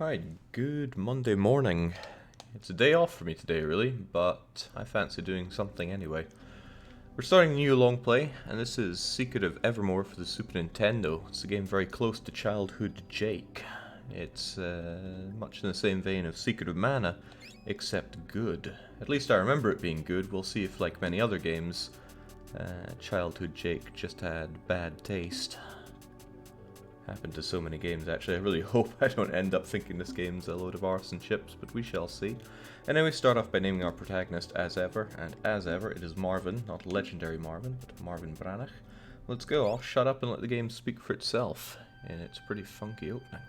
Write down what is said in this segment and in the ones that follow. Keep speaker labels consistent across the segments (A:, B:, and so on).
A: Right, good Monday morning. It's a day off for me today, really, but I fancy doing something anyway. We're starting a new long play, and this is Secret of Evermore for the Super Nintendo. It's a game very close to childhood Jake. It's much in the same vein of Secret of Mana, except good. At least I remember it being good. We'll see if, like many other games, childhood Jake just had bad taste. Happened to so many games, actually. I really hope I don't end up thinking this game's a load of arse and chips, but we shall see. And then we start off by naming our protagonist as ever, and as ever it is Marvin, not legendary Marvin, but Marvin Branagh. Let's go, I'll shut up and let the game speak for itself in its pretty funky opening.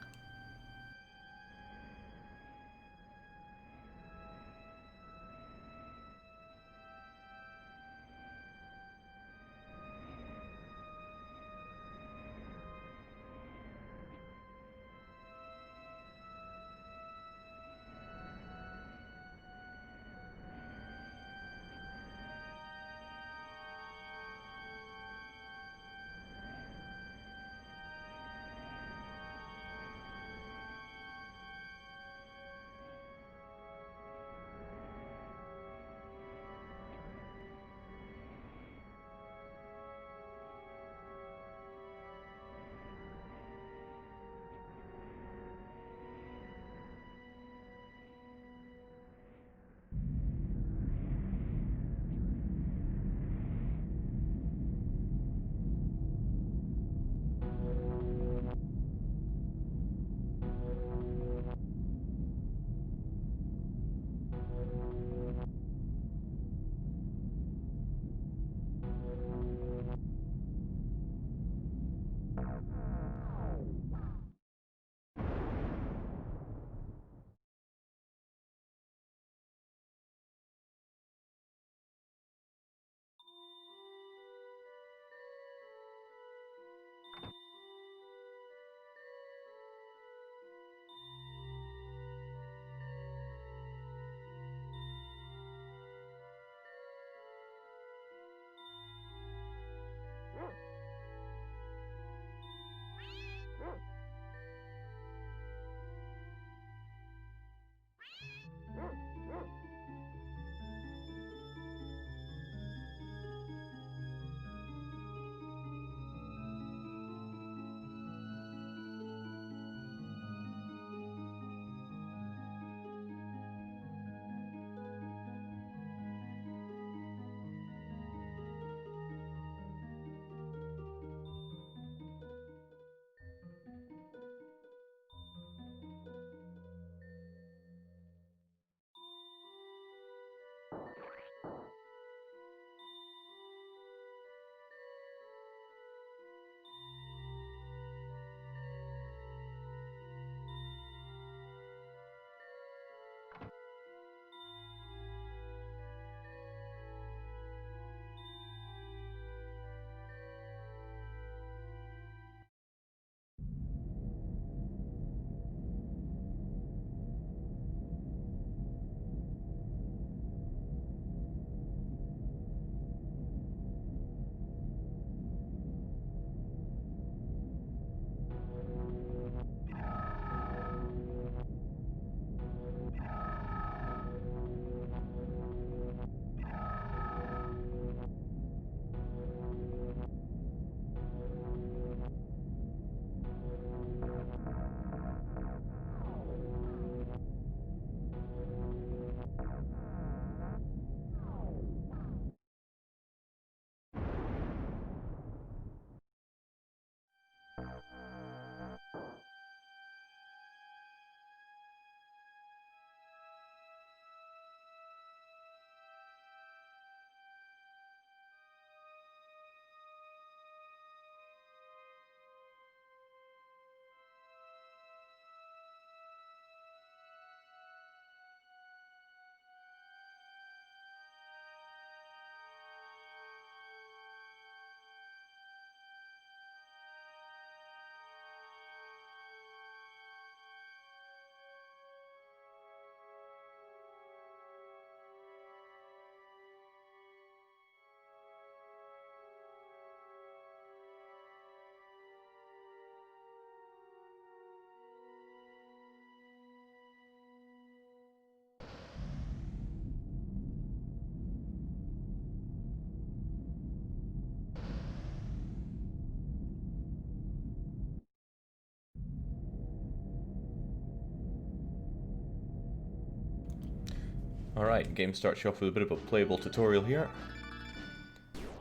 A: Alright, game starts you off with a bit of a playable tutorial here.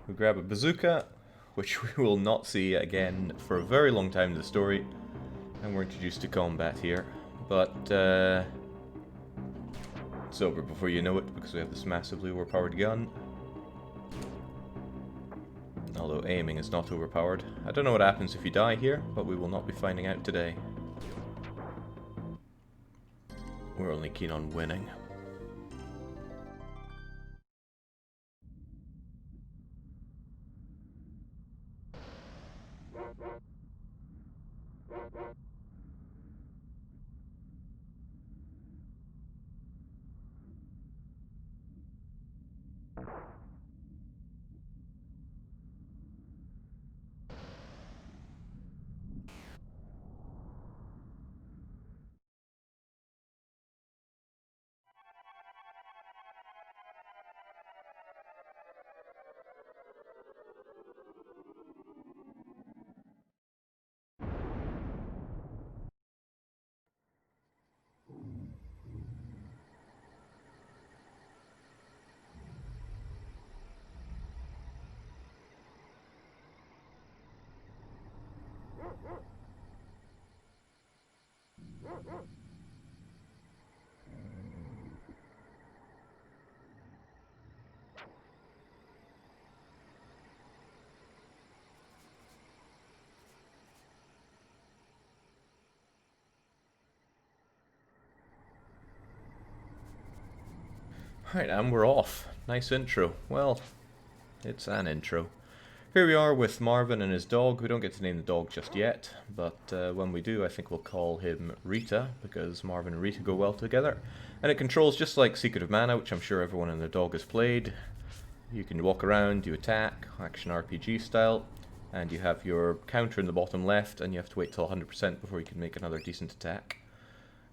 A: We grab a bazooka, which we will not see again for a very long time in the story, and we're introduced to combat here. But it's over before you know it, because we have this massively overpowered gun. Although aiming is not overpowered. I don't know what happens if you die here, but we will not be finding out today. We're only keen on winning. Right, and we're off. Nice intro. Well, it's an intro. Here we are with Marvin and his dog. We don't get to name the dog just yet, but when we do, I think we'll call him Rita, because Marvin and Rita go well together. And it controls just like Secret of Mana, which I'm sure everyone and their dog has played. You can walk around, you attack, action RPG style, and you have your counter in the bottom left, and you have to wait till 100% before you can make another decent attack.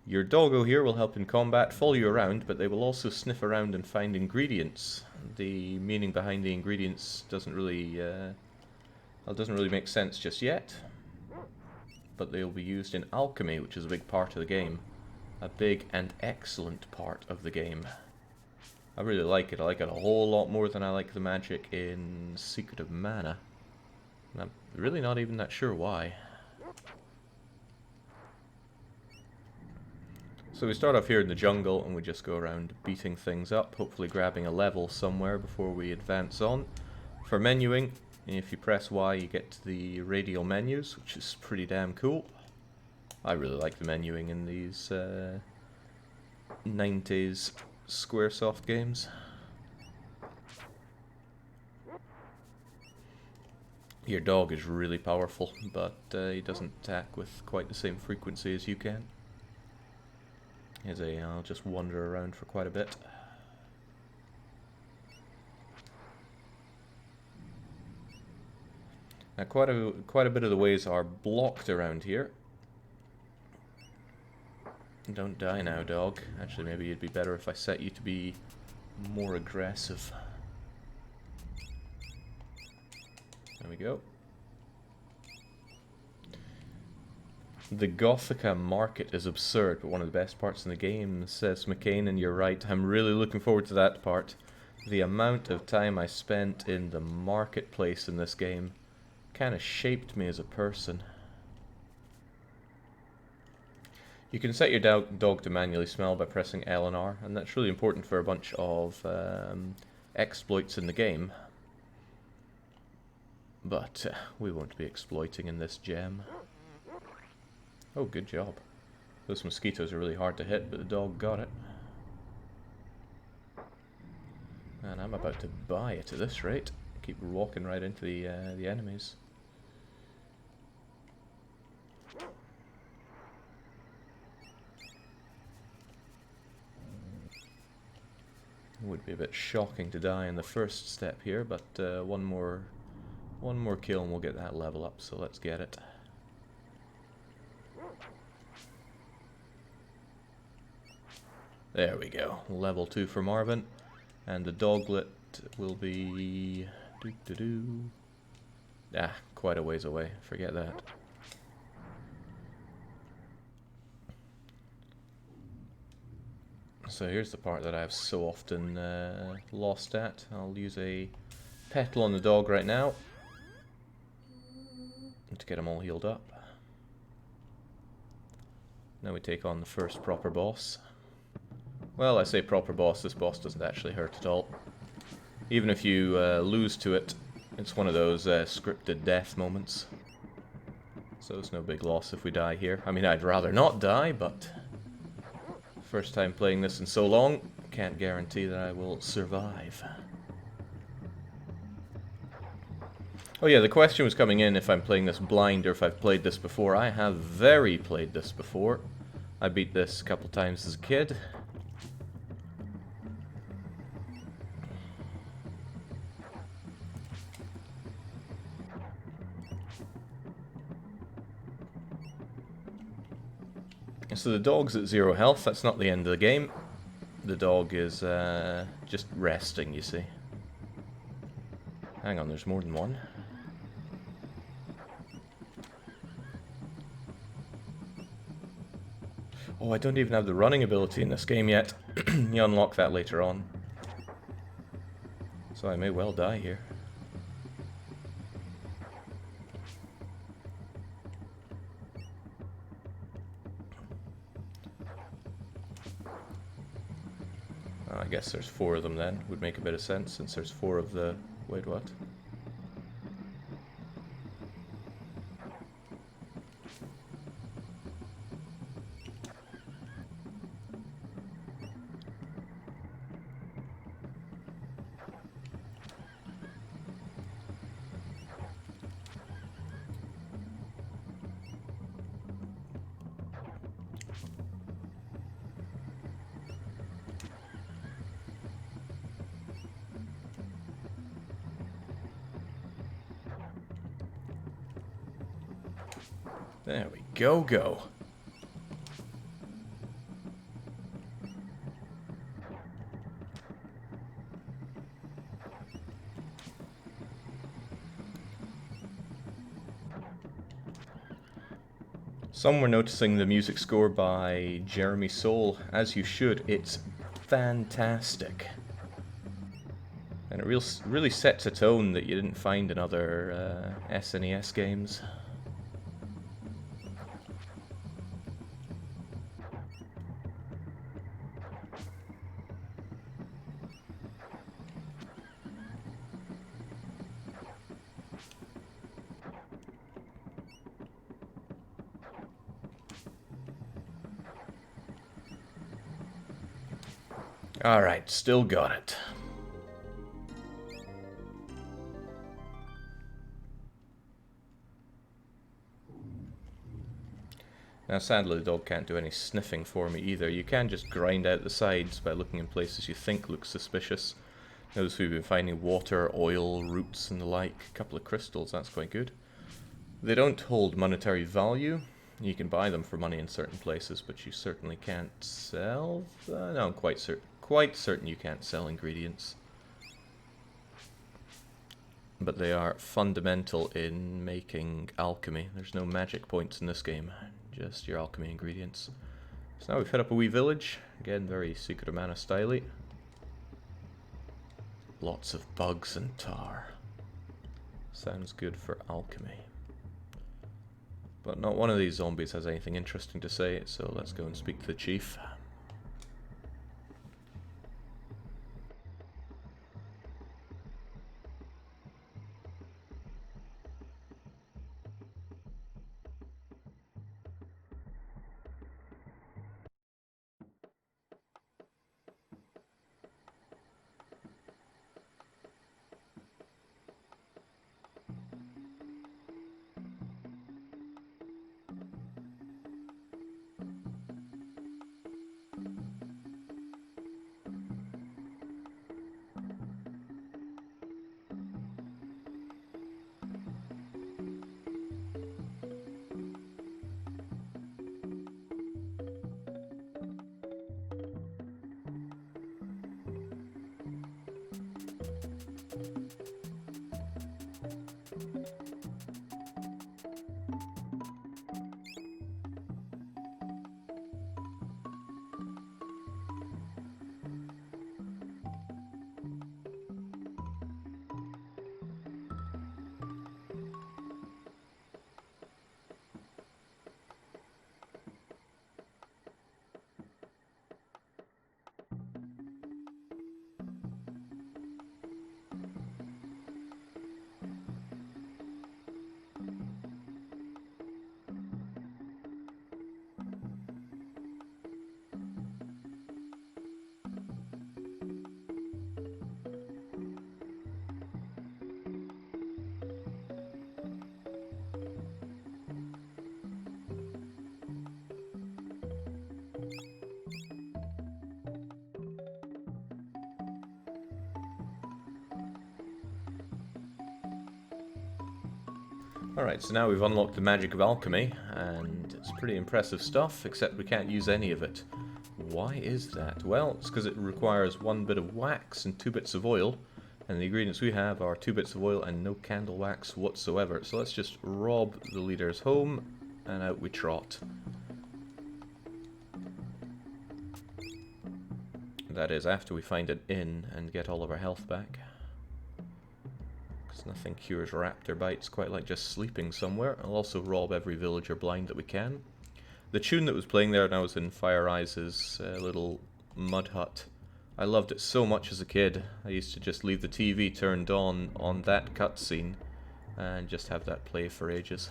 A: Your doggo here will help in combat, follow you around, but they will also sniff around and find ingredients. The meaning behind the ingredients doesn't really make sense just yet, but they will be used in Alchemy, which is a big part of the game. A big and excellent part of the game. I really like it. I like it a whole lot more than I like the magic in Secret of Mana. And I'm really not even that sure why. So we start off here in the jungle and we just go around beating things up, hopefully grabbing a level somewhere before we advance on. For menuing, if you press Y you get to the radial menus, which is pretty damn cool. I really like the menuing in these 90s Squaresoft games. Your dog is really powerful, but he doesn't attack with quite the same frequency as you can. I'll just wander around for quite a bit. Now quite a bit of the ways are blocked around here. Don't die now, dog. Actually, maybe it'd be better if I set you to be more aggressive. There we go. The Gothica market is absurd, but one of the best parts in the game, says McCain, and you're right. I'm really looking forward to that part. The amount of time I spent in the marketplace in this game kind of shaped me as a person. You can set your dog to manually smell by pressing L and R, and that's really important for a bunch of exploits in the game. But we won't be exploiting in this gem. Oh, good job. Those mosquitoes are really hard to hit, but the dog got it. And I'm about to buy it at this rate. Keep walking right into the enemies. It would be a bit shocking to die in the first step here, but one more kill and we'll get that level up, so let's get it. There we go, level 2 for Marvin, and the doglet will be quite a ways away, forget that. So here's the part that I've so often lost at. I'll use a petal on the dog right now to get him all healed up. Now we take on the first proper boss. Well, I say proper boss, this boss doesn't actually hurt at all. Even if you lose to it, it's one of those scripted death moments. So it's no big loss if we die here. I mean, I'd rather not die, but first time playing this in so long, can't guarantee that I will survive. Oh yeah, the question was coming in if I'm playing this blind or if I've played this before. I have very played this before. I beat this a couple times as a kid. So the dog's at 0 health, that's not the end of the game. The dog is just resting, you see. Hang on, there's more than one. Oh, I don't even have the running ability in this game yet. You unlock that later on. So I may well die here. I guess there's 4 of them then. Would make a bit of sense since there's 4 of the... Wait, what? There we go. Some were noticing the music score by Jeremy Soule, as you should. It's fantastic. And it really sets a tone that you didn't find in other SNES games. Alright, still got it. Now sadly the dog can't do any sniffing for me either. You can just grind out the sides by looking in places you think look suspicious. Notice we've been finding water, oil, roots and the like. A couple of crystals, that's quite good. They don't hold monetary value. You can buy them for money in certain places, but you certainly can't sell... no, I'm quite certain you can't sell ingredients. But they are fundamental in making alchemy. There's no magic points in this game, just your alchemy ingredients. So now we've hit up a wee village. Again, very Secret of Mana styly. Lots of bugs and tar. Sounds good for alchemy. But not one of these zombies has anything interesting to say, so let's go and speak to the chief. Alright, so now we've unlocked the magic of alchemy, and it's pretty impressive stuff, except we can't use any of it. Why is that? Well, it's because it requires 1 bit of wax and 2 bits of oil, and the ingredients we have are 2 bits of oil and no candle wax whatsoever. So let's just rob the leader's home, and out we trot. That is, after we find an inn and get all of our health back. Because nothing cures raptor bites quite like just sleeping somewhere. I'll also rob every villager blind that we can. The tune that was playing there when I was in Fire Eyes' little mud hut, I loved it so much as a kid. I used to just leave the TV turned on that cutscene and just have that play for ages.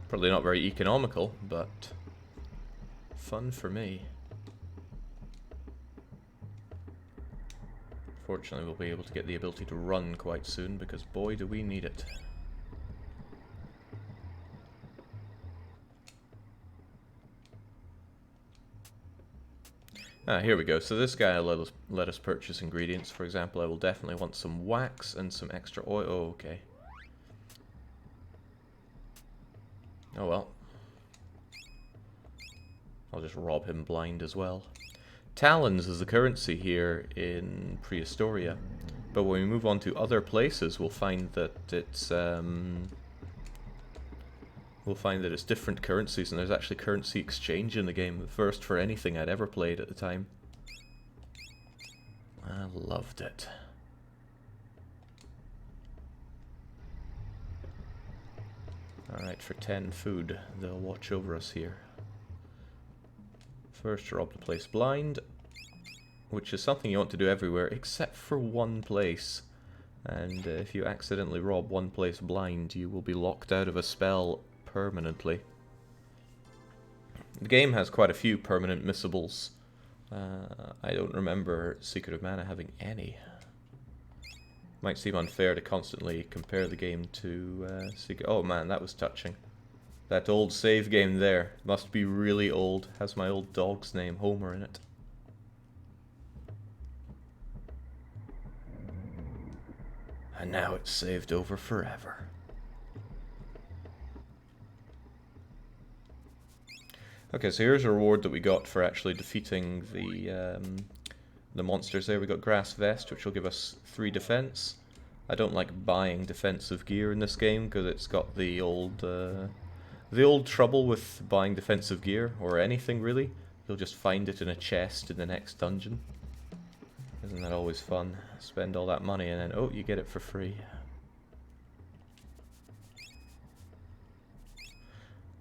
A: Probably not very economical, but fun for me. Fortunately, we'll be able to get the ability to run quite soon, because boy do we need it. Ah, here we go. So this guy will let us purchase ingredients. For example, I will definitely want some wax and some extra oil. Oh, okay. Oh well. I'll just rob him blind as well. Talons is the currency here in Prehistoria, but when we move on to other places, we'll find that it's different currencies, and there's actually currency exchange in the game. The first for anything I'd ever played at the time. I loved it. Alright, for 10 food, they'll watch over us here. First, rob the place blind, which is something you want to do everywhere, except for one place. And if you accidentally rob one place blind, you will be locked out of a spell permanently. The game has quite a few permanent missables. I don't remember Secret of Mana having any. Might seem unfair to constantly compare the game to Secret... Oh man, that was touching. That old save game there must be really old. Has my old dog's name, Homer, in it. And now it's saved over forever. Okay, so here's a reward that we got for actually defeating the monsters there. We got Grass Vest, which will give us 3 defense. I don't like buying defensive gear in this game because it's got the old trouble with buying defensive gear, or anything really. You'll just find it in a chest in the next dungeon. Isn't that always fun? Spend all that money and then, oh, you get it for free.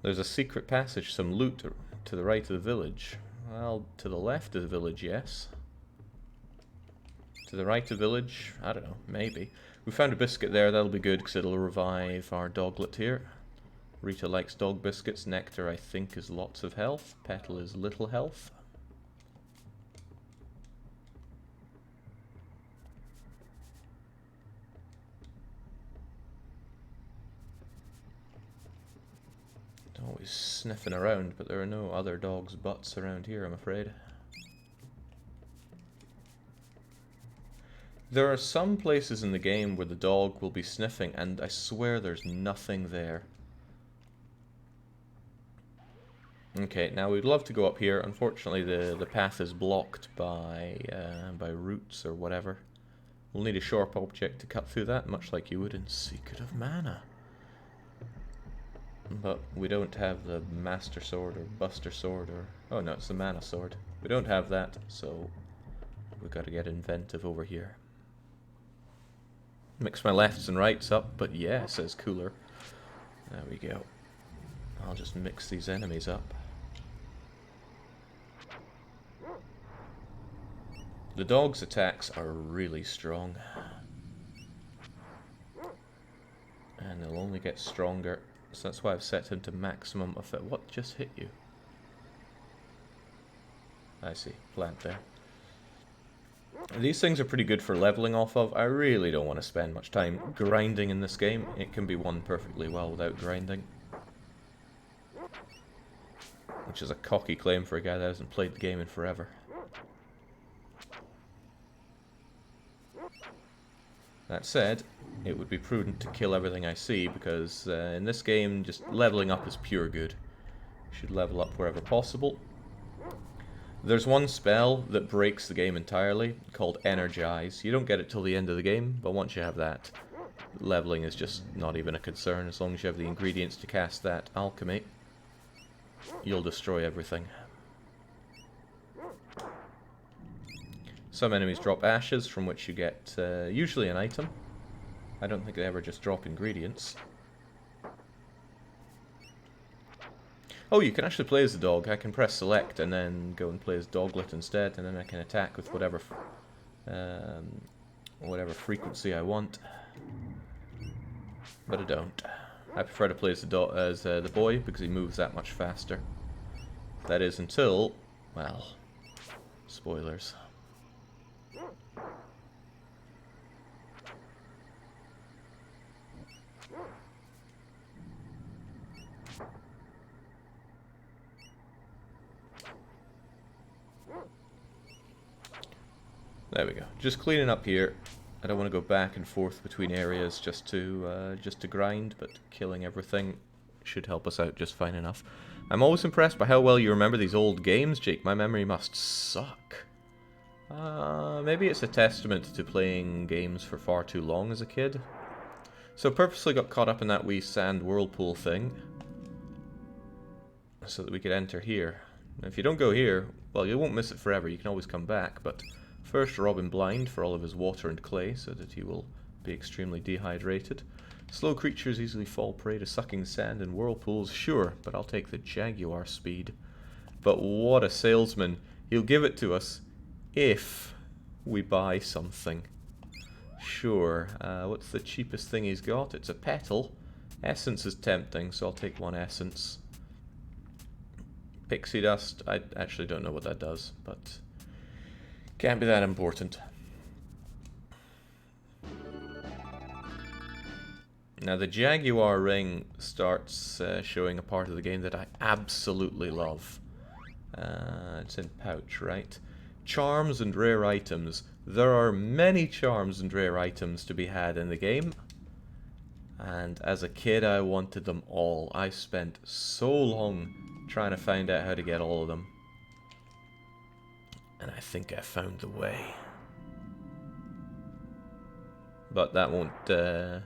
A: There's a secret passage, some loot to the right of the village. Well, to the left of the village, yes. To the right of the village, I don't know, maybe. We found a biscuit there, that'll be good because it'll revive our doglet here. Rita likes dog biscuits. Nectar, I think, is lots of health. Petal is little health. Always sniffing around, but there are no other dogs' butts around here, I'm afraid. There are some places in the game where the dog will be sniffing, and I swear there's nothing there. Okay, now we'd love to go up here. Unfortunately, the path is blocked by roots or whatever. We'll need a sharp object to cut through that, much like you would in Secret of Mana. But we don't have the Master Sword or Buster Sword or... Oh no, it's the Mana Sword. We don't have that, so we've got to get inventive over here. Mix my lefts and rights up, but yeah, says Cooler. There we go. I'll just mix these enemies up. The dog's attacks are really strong. And they'll only get stronger. So that's why I've set him to maximum effect. What just hit you? I see. Plant there. These things are pretty good for leveling off of. I really don't want to spend much time grinding in this game. It can be won perfectly well without grinding. Which is a cocky claim for a guy that hasn't played the game in forever. That said, it would be prudent to kill everything I see, because in this game, just leveling up is pure good. You should level up wherever possible. There's one spell that breaks the game entirely, called Energize. You don't get it till the end of the game, but once you have that, leveling is just not even a concern. As long as you have the ingredients to cast that Alchemy, you'll destroy everything. Some enemies drop ashes, from which you get usually an item. I don't think they ever just drop ingredients. Oh, you can actually play as the dog. I can press select and then go and play as Doglet instead, and then I can attack with whatever frequency I want. But I don't. I prefer to play as the boy, because he moves that much faster. That is until, well, spoilers. There we go. Just cleaning up here. I don't want to go back and forth between areas just to grind, but killing everything should help us out just fine enough. I'm always impressed by how well you remember these old games, Jake. My memory must suck. Maybe it's a testament to playing games for far too long as a kid. So purposely got caught up in that wee sand whirlpool thing, so that we could enter here. If you don't go here, well, you won't miss it forever. You can always come back, but first rob him blind for all of his water and clay, so that he will be extremely dehydrated. Slow creatures easily fall prey to sucking sand and whirlpools. Sure, but I'll take the Jaguar speed. But what a salesman. He'll give it to us if we buy something. Sure. What's the cheapest thing he's got? It's a petal. Essence is tempting, so I'll take one essence. Pixie dust. I actually don't know what that does, but can't be that important. Now the Jaguar Ring starts showing a part of the game that I absolutely love. It's in pouch, right? Charms and rare items. There are many charms and rare items to be had in the game. And as a kid I wanted them all. I spent so long trying to find out how to get all of them. And I think I found the way. But that won't, that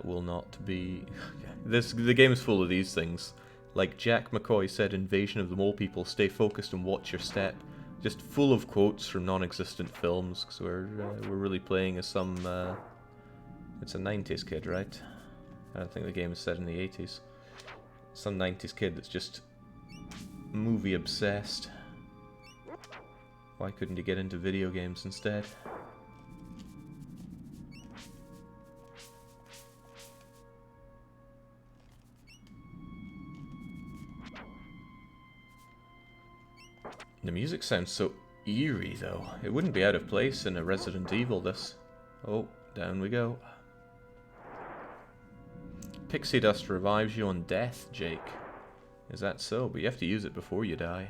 A: will not be... The game is full of these things. Like Jack McCoy said, Invasion of the Mole People, stay focused and watch your step. Just full of quotes from non-existent films, because we're really playing as some... it's a 90s kid, right? I don't think the game is set in the 80s. Some 90s kid that's just movie obsessed. Why couldn't he get into video games instead? The music sounds so eerie, though. It wouldn't be out of place in a Resident Evil, this. Oh, down we go. Pixie dust revives you on death, Jake. Is that so? But you have to use it before you die.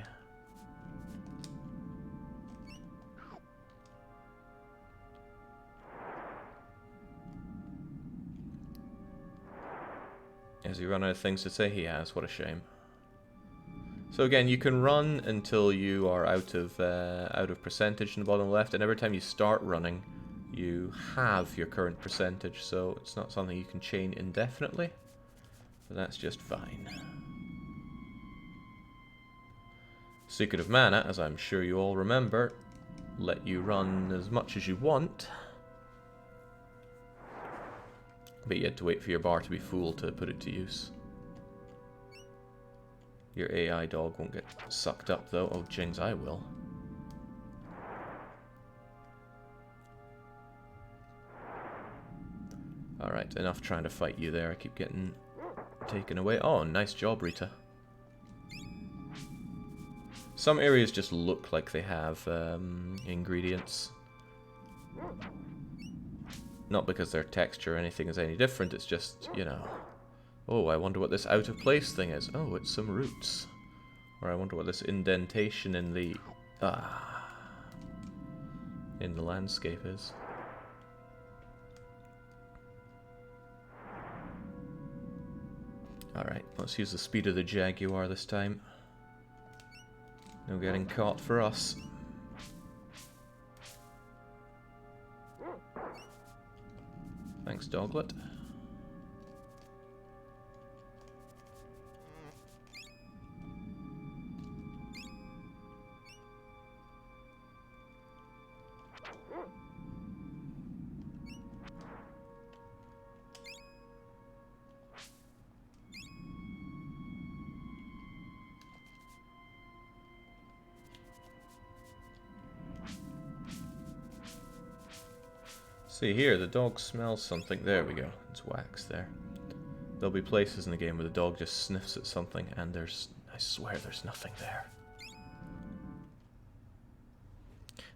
A: Has he run out of things to say? He has. What a shame. So again, you can run until you are out of percentage in the bottom left, and every time you start running, you have your current percentage, so it's not something you can chain indefinitely, but that's just fine. Secret of Mana, as I'm sure you all remember, let you run as much as you want, but you had to wait for your bar to be full to put it to use. Your AI dog won't get sucked up though. Oh, jings, I will. Alright, enough trying to fight you there. I keep getting taken away. Oh, nice job, Rita. Some areas just look like they have ingredients. Not because their texture or anything is any different, it's just, you know... Oh, I wonder what this out-of-place thing is. Oh, it's some roots. Or I wonder what this indentation in the... in the landscape is. Alright, let's use the speed of the Jaguar this time. No getting caught for us. Thanks, Doglet. See here, the dog smells something. There we go. It's wax there. There'll be places in the game where the dog just sniffs at something and there's... I swear there's nothing there.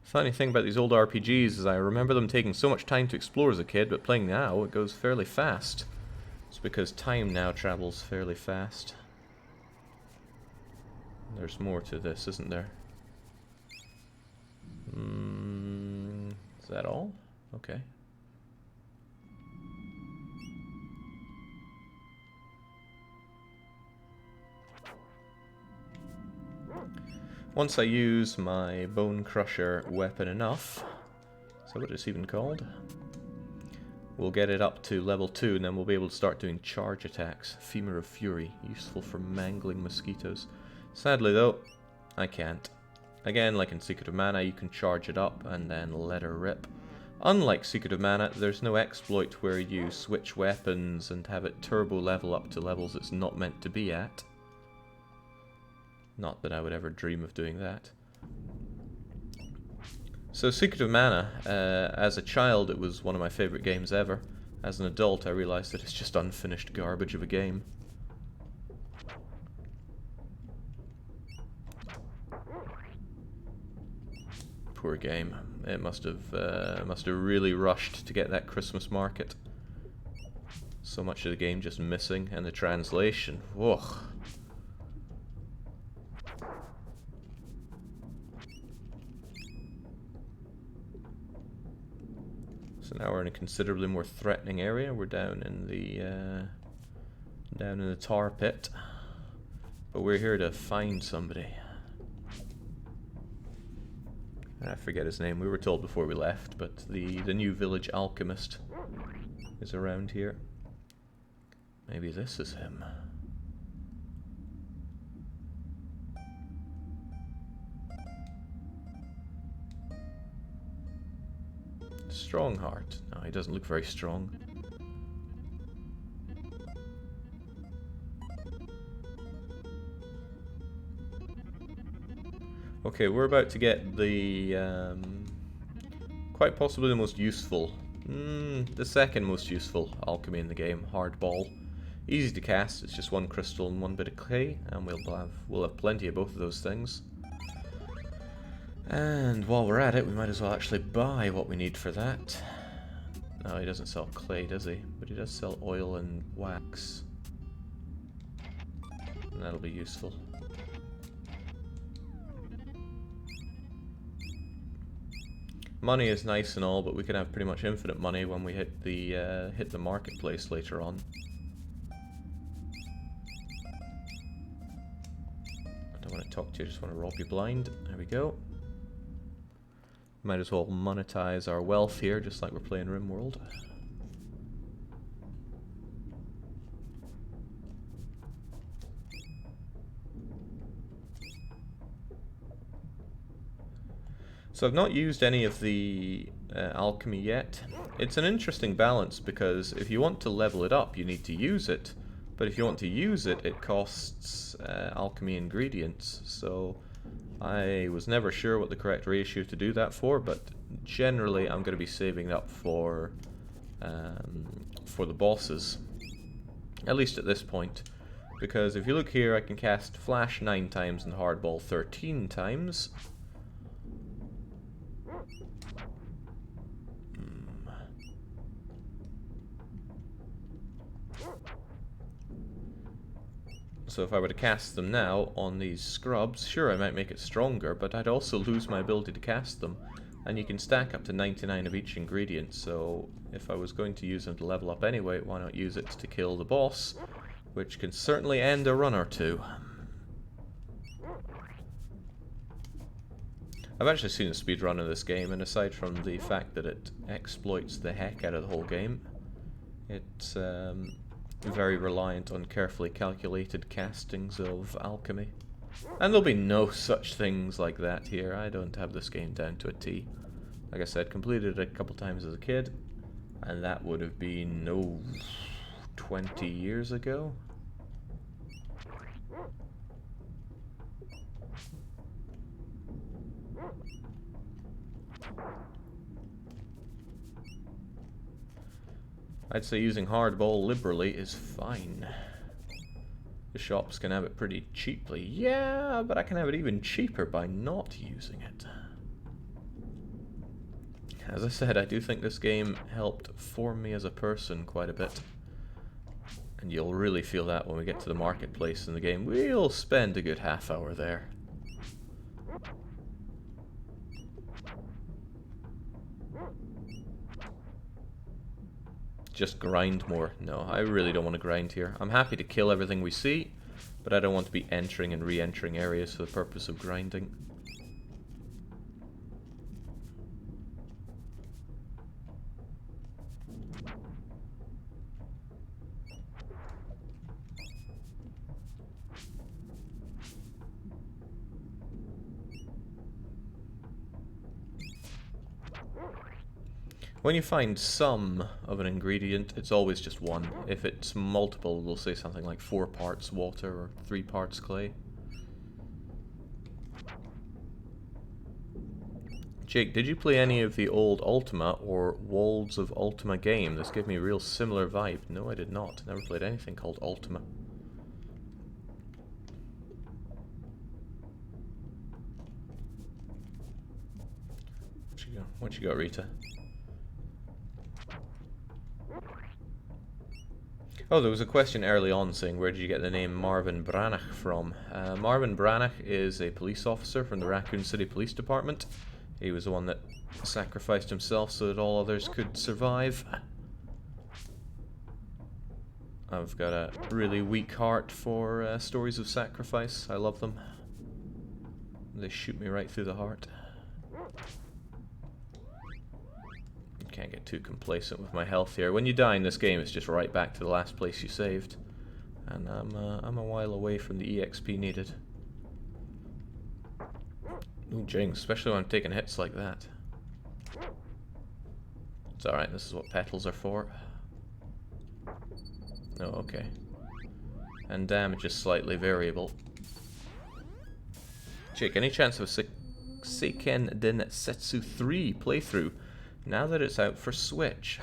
A: Funny thing about these old RPGs is I remember them taking so much time to explore as a kid, but playing now it goes fairly fast. It's because time now travels fairly fast. There's more to this, isn't there? Is that all? Okay. Once I use my Bone Crusher weapon enough, is that what it's even called? We'll get it up to level 2 and then we'll be able to start doing charge attacks. Femur of Fury, useful for mangling mosquitoes. Sadly though, I can't. Again, like in Secret of Mana, you can charge it up and then let her rip. Unlike Secret of Mana, there's no exploit where you switch weapons and have it turbo level up to levels it's not meant to be at. Not that I would ever dream of doing that. So Secret of Mana, as a child it was one of my favourite games ever. As an adult I realised that it's just unfinished garbage of a game. Poor game. It must have really rushed to get that Christmas market. So much of the game just missing, and the translation. Ugh. So now we're in a considerably more threatening area. We're down in the tar pit, but we're here to find somebody. I forget his name. We were told before we left, but the new village alchemist is around here. Maybe this is him. Strongheart. No, he doesn't look very strong. Okay, we're about to get the, quite possibly the most useful, the second most useful alchemy in the game, Hardball. Easy to cast, it's just one crystal and one bit of clay, and we'll have plenty of both of those things. And while we're at it, we might as well actually buy what we need for that. No, he doesn't sell clay, does he? But he does sell oil and wax. And that'll be useful. Money is nice and all, but we can have pretty much infinite money when we hit the marketplace later on. I don't want to talk to you, I just want to rob you blind. There we go. Might as well monetize our wealth here, just like we're playing RimWorld. So I've not used any of the alchemy yet. It's an interesting balance because if you want to level it up you need to use it, but if you want to use it it costs alchemy ingredients, so I was never sure what the correct ratio to do that for, but generally I'm going to be saving up for the bosses, at least at this point, because if you look here I can cast Flash 9 times and Hardball 13 times. So if I were to cast them now on these scrubs, sure I might make it stronger, but I'd also lose my ability to cast them. And you can stack up to 99 of each ingredient, so if I was going to use them to level up anyway, why not use it to kill the boss, which can certainly end a run or two. I've actually seen a speedrun of this game, and aside from the fact that it exploits the heck out of the whole game, it's very reliant on carefully calculated castings of alchemy. And there'll be no such things like that here. I don't have this game down to a T. Like I said, completed it a couple times as a kid, and that would have been, 20 years ago? I'd say using hardball liberally is fine. The shops can have it pretty cheaply. Yeah, but I can have it even cheaper by not using it. As I said, I do think this game helped form me as a person quite a bit. And you'll really feel that when we get to the marketplace in the game. We'll spend a good half hour there. Just grind more. No, I really don't want to grind here. I'm happy to kill everything we see, but I don't want to be entering and re-entering areas for the purpose of grinding. When you find some of an ingredient, it's always just one. If it's multiple, we'll say something like 4 parts water or 3 parts clay. Jake, did you play any of the old Ultima or Worlds of Ultima game? This gave me a real similar vibe. No, I did not. Never played anything called Ultima. What you got, Rita? Oh, there was a question early on saying, where did you get the name Marvin Branagh from? Marvin Branagh is a police officer from the Raccoon City Police Department. He was the one that sacrificed himself so that all others could survive. I've got a really weak heart for stories of sacrifice. I love them. They shoot me right through the heart. Can't get too complacent with my health here. When you die in this game, it's just right back to the last place you saved, and I'm a while away from the EXP needed. Ooh, jinx, especially when I'm taking hits like that. It's alright, this is what petals are for. Oh, okay. And damage is slightly variable. Jake, any chance of a Seiken Densetsu 3 playthrough? Now that it's out for Switch.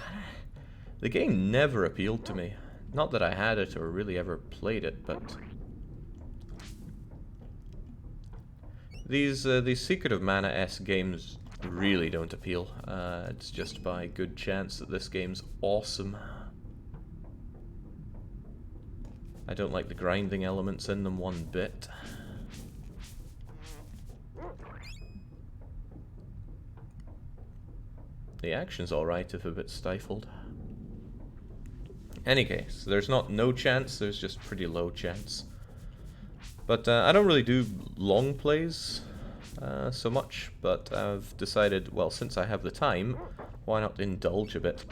A: The game never appealed to me. Not that I had it or really ever played it, but these Secret of Mana-esque games really don't appeal. It's just by good chance that this game's awesome. I don't like the grinding elements in them one bit. The action's alright if a bit stifled. Any case, there's not no chance, there's just pretty low chance. But I don't really do long plays so much, but I've decided, well, since I have the time, why not indulge a bit?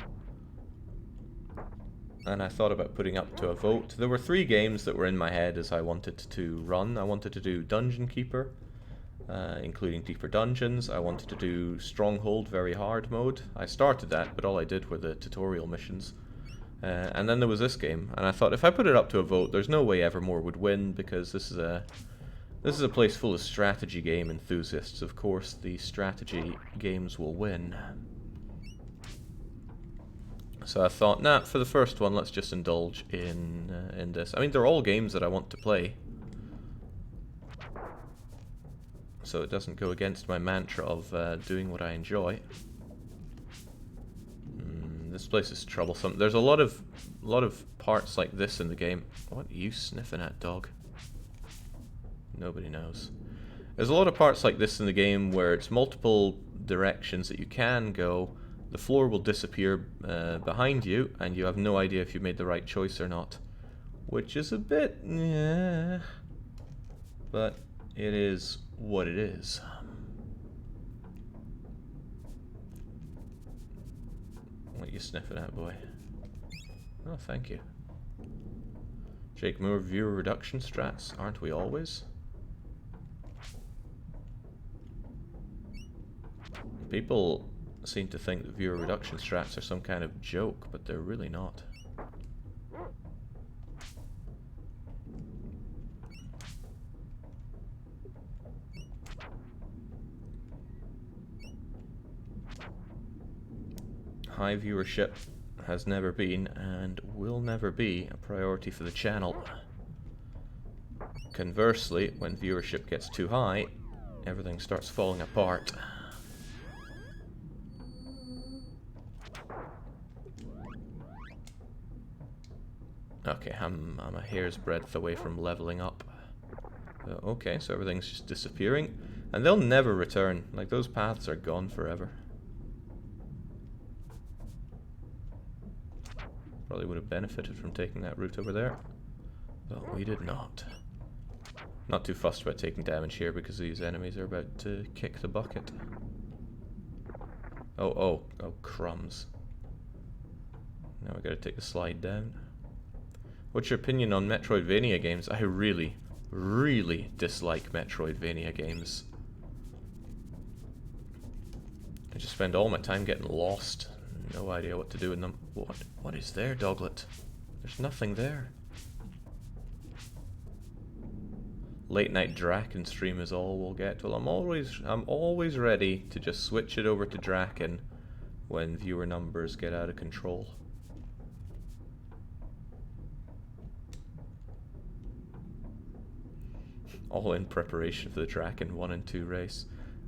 A: And I thought about putting up to a vote. There were 3 games that were in my head as I wanted to run. I wanted to do Dungeon Keeper, including deeper dungeons. I wanted to do Stronghold very hard mode. I started that, but all I did were the tutorial missions. And then there was this game, and I thought if I put it up to a vote, there's no way Evermore would win, because this is a place full of strategy game enthusiasts. Of course, the strategy games will win. So I thought, nah, for the first one, let's just indulge in this. I mean, they're all games that I want to play, so it doesn't go against my mantra of doing what I enjoy. This place is troublesome. There's a lot of parts like this in the game. What are you sniffing at, dog? Nobody knows. There's a lot of parts like this in the game where it's multiple directions that you can go. The floor will disappear behind you, and you have no idea if you made the right choice or not. which is a bit, yeah, but it is what it is. What are you sniffing at, boy? Oh, thank you. Jaguar viewer reduction strats, aren't we always? People seem to think that viewer reduction strats are some kind of joke, but they're really not. High viewership has never been and will never be a priority for the channel. Conversely, when viewership gets too high, everything starts falling apart. Okay, I'm a hair's breadth away from leveling up. Okay, so everything's just disappearing, and they'll never return. Like, those paths are gone forever. Probably would have benefited from taking that route over there, but we did not. Not too fussed about taking damage here because these enemies are about to kick the bucket. Oh, crumbs. Now we gotta take the slide down. What's your opinion on Metroidvania games? I really, really dislike Metroidvania games. I just spend all my time getting lost. No idea what to do in them. What is there, Doglet? There's nothing there. Late night Draken stream is all we'll get. Well, I'm always ready to just switch it over to Draken when viewer numbers get out of control. All in preparation for the Draken 1 and 2 race.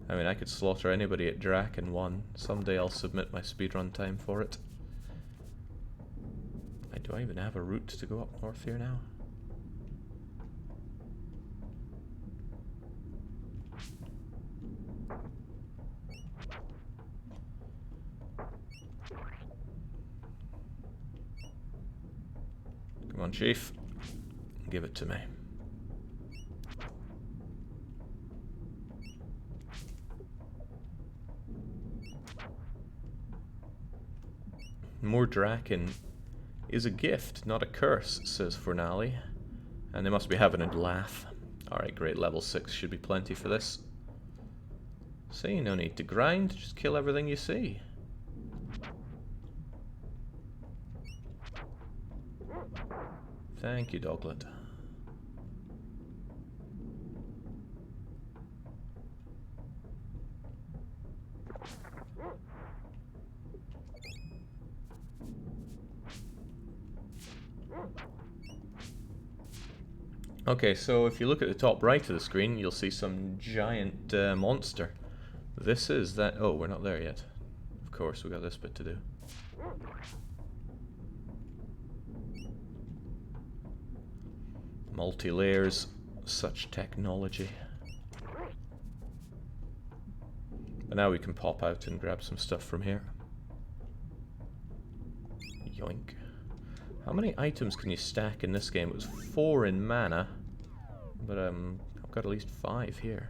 A: I mean, I could slaughter anybody at Draken 1. Someday I'll submit my speedrun time for it. Do I even have a route to go up north here now? Come on, Chief. Give it to me. More Draken is a gift, not a curse, says Fornali. And they must be having a laugh. Alright, great, level 6 should be plenty for this. See, no need to grind, just kill everything you see. Thank you, Doglet. Okay, so if you look at the top right of the screen, you'll see some giant monster. This is that... Oh, we're not there yet. Of course, we got this bit to do. Multi-layers, such technology. But now we can pop out and grab some stuff from here. Yoink. How many items can you stack in this game? It was 4 in mana, but I've got at least 5 here.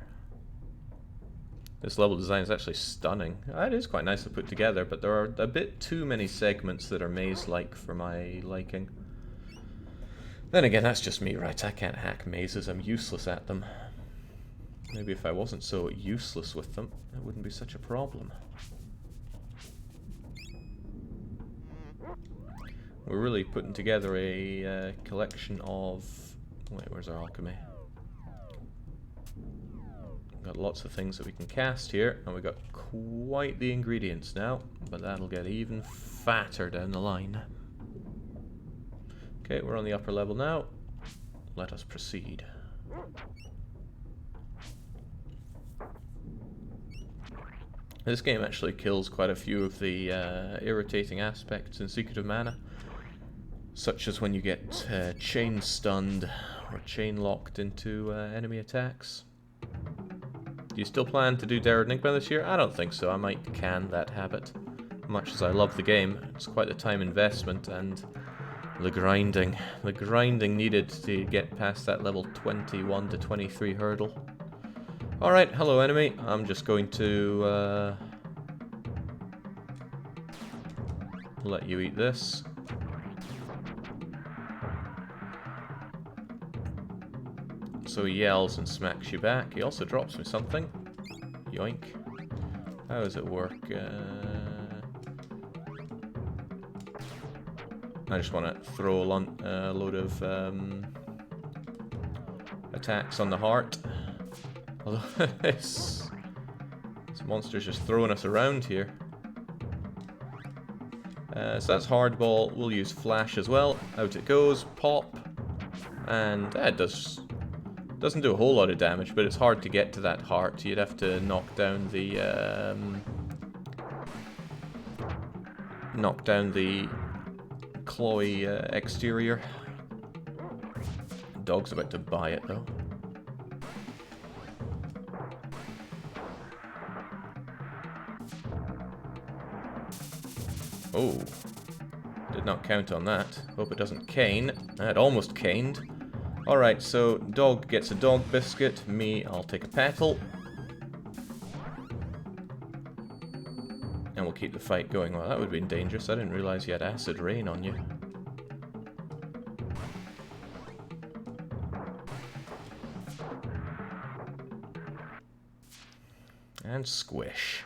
A: This level design is actually stunning. It is quite nicely put together, but there are a bit too many segments that are maze-like for my liking. Then again, that's just me, right? I can't hack mazes, I'm useless at them. Maybe if I wasn't so useless with them, it wouldn't be such a problem. We're really putting together a collection of... Wait, where's our alchemy? We've got lots of things that we can cast here, and we've got quite the ingredients now, but that'll get even fatter down the line. Okay, we're on the upper level now. Let us proceed. This game actually kills quite a few of the irritating aspects in Secret of Mana, such as when you get chain stunned or chain locked into enemy attacks. Do you still plan to do Dare Enigma this year? I don't think so. I might can that habit. Much as I love the game, it's quite the time investment, and The grinding needed to get past that level 21 to 23 hurdle. Alright, hello enemy. I'm just going to let you eat this. So he yells and smacks you back. He also drops me something. Yoink. How does it work? I just want to throw a load of attacks on the heart. Although this monster's just throwing us around here. So that's hardball. We'll use flash as well. Out it goes. Pop. And it doesn't do a whole lot of damage, but it's hard to get to that heart. You'd have to knock down the clawy exterior. Dog's about to buy it though. Oh, did not count on that. Hope it doesn't cane. It almost caned. Alright, so dog gets a dog biscuit. Me, I'll take a petal. And we'll keep the fight going. Well, that would have been dangerous. I didn't realize you had acid rain on you. And squish.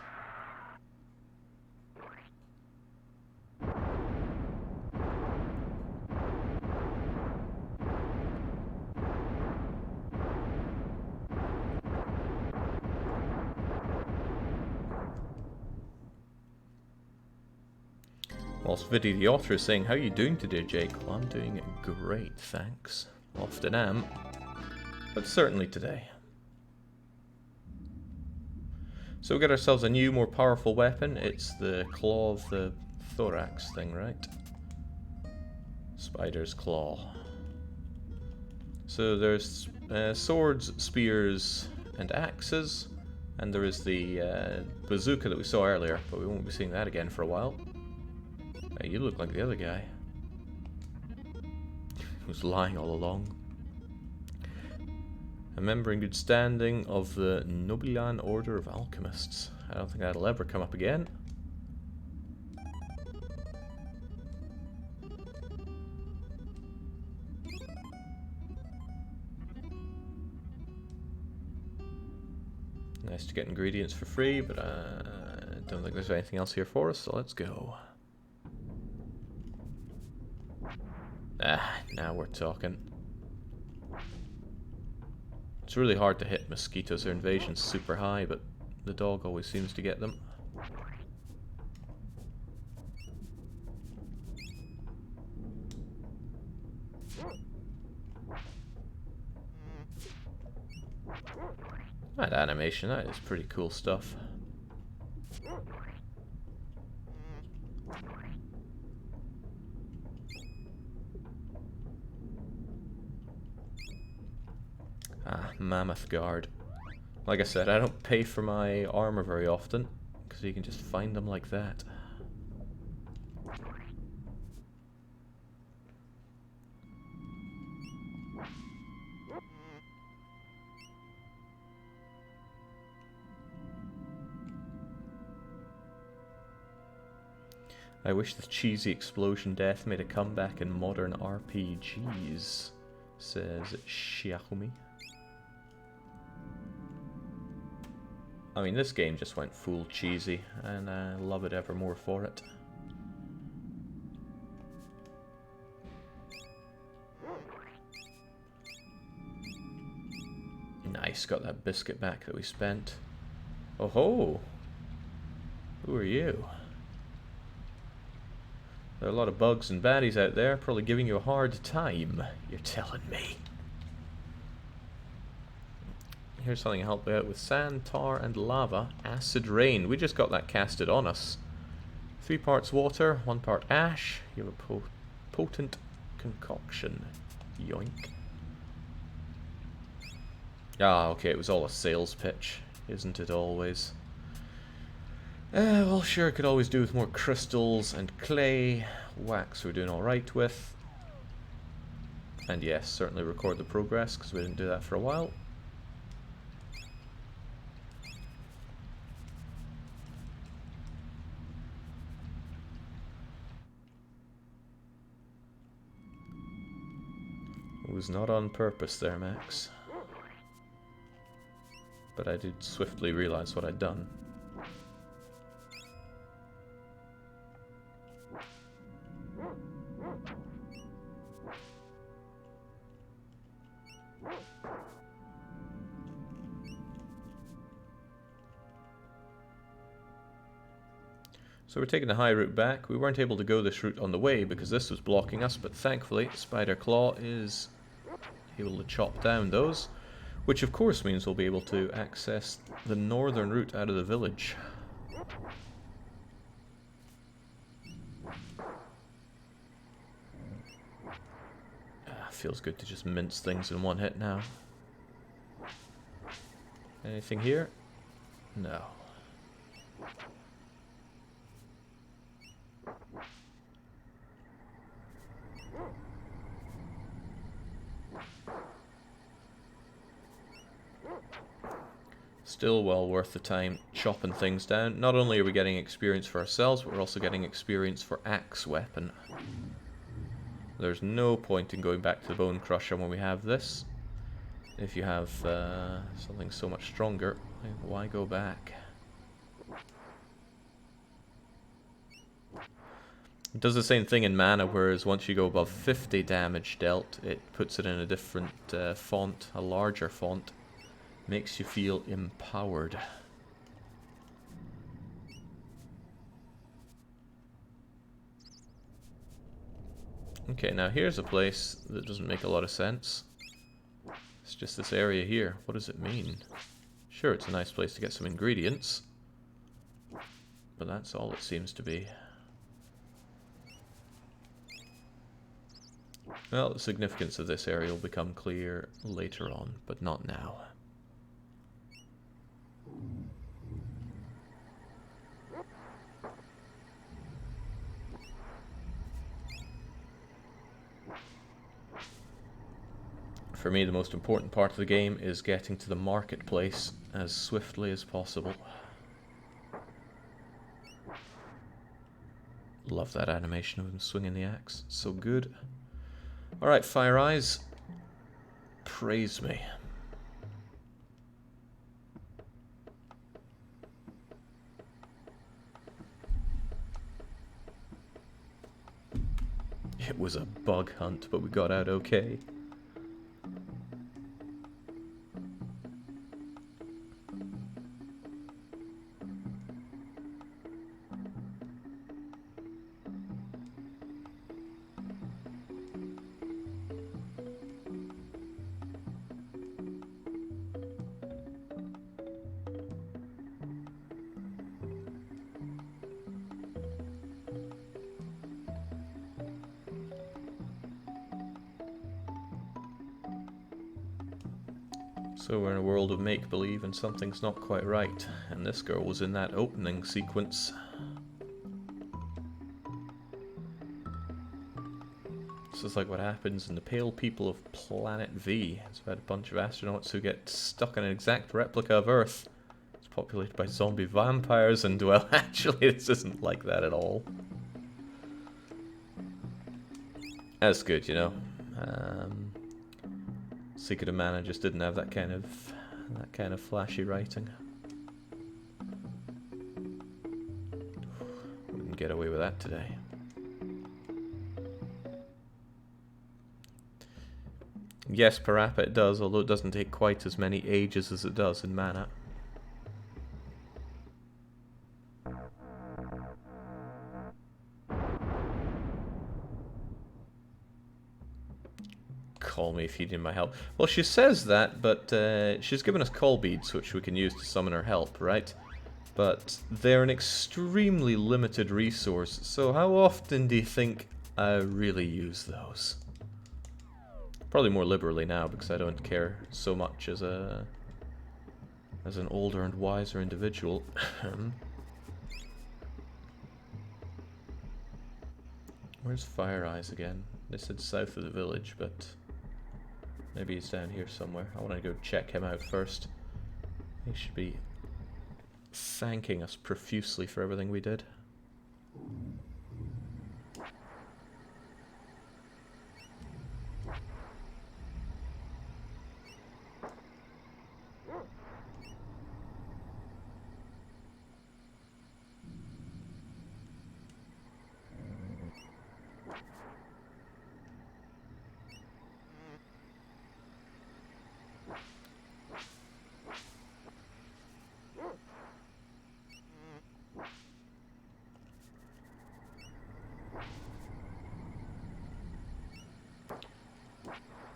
A: Whilst Viddy the author is saying, how are you doing today, Jake? Well, I'm doing great, thanks. Often am. But certainly today. So we got ourselves a new, more powerful weapon. It's the Claw of the Thorax thing, right? Spider's Claw. So there's swords, spears, and axes. And there is the bazooka that we saw earlier, but we won't be seeing that again for a while. Hey, you look like the other guy. Who's lying all along. A member in good standing of the Nobilan Order of Alchemists. I don't think that'll ever come up again. Nice to get ingredients for free, but I don't think there's anything else here for us, so let's go. Ah, now we're talking. It's really hard to hit mosquitoes. Their invasion's super high, but the dog always seems to get them. That animation, that is pretty cool stuff. Ah, Mammoth Guard. Like I said, I don't pay for my armor very often, because you can just find them like that. I wish the cheesy explosion death made a comeback in modern RPGs, says Xiaomi. I mean, this game just went full cheesy, and I love it evermore for it. Nice, got that biscuit back that we spent. Oh ho! Who are you? There are a lot of bugs and baddies out there, probably giving you a hard time, you're telling me. Here's something to help out with sand, tar, and lava. Acid rain. We just got that casted on us. 3 parts water, 1 part ash. You have a potent concoction. Yoink. Ah, okay, it was all a sales pitch. Isn't it always? Well, sure, could always do with more crystals and clay. Wax we're doing alright with. And yes, certainly record the progress, because we didn't do that for a while. It was not on purpose there, Max. But I did swiftly realize what I'd done. So we're taking the high route back. We weren't able to go this route on the way because this was blocking us, but thankfully Spider Claw is able to chop down those, which of course means we'll be able to access the northern route out of the village. Feels good to just mince things in one hit now. Anything here? No. Still well worth the time chopping things down. Not only are we getting experience for ourselves, but we're also getting experience for Axe Weapon. There's no point in going back to the Bone Crusher when we have this. If you have something so much stronger, why go back? It does the same thing in mana, whereas once you go above 50 damage dealt, it puts it in a different font, a larger font. Makes you feel empowered. Okay, now here's a place that doesn't make a lot of sense. It's just this area here. What does it mean? Sure, it's a nice place to get some ingredients, but that's all it seems to be. Well, the significance of this area will become clear later on, but not now. For me, the most important part of the game is getting to the marketplace as swiftly as possible. Love that animation of him swinging the axe. So good. Alright, Fire Eyes. Praise me. It was a bug hunt, but we got out okay. So we're in a world of make-believe and something's not quite right, and this girl was in that opening sequence. This is like what happens in the Pale People of Planet V. It's about a bunch of astronauts who get stuck in an exact replica of Earth. It's populated by zombie vampires, and well, actually this isn't like that at all. That's good, you know. Secret of Mana just didn't have that kind of flashy writing. Wouldn't get away with that today. Yes, Parappa it does, although it doesn't take quite as many ages as it does in Mana. Call me if you need my help. Well, she says that, but she's given us call beads, which we can use to summon her help, right? But they're an extremely limited resource, so how often do you think I really use those? Probably more liberally now, because I don't care so much as an older and wiser individual. Where's Fire Eyes again? They said south of the village, but Maybe he's down here somewhere. I want to go check him out first. He should be thanking us profusely for everything we did.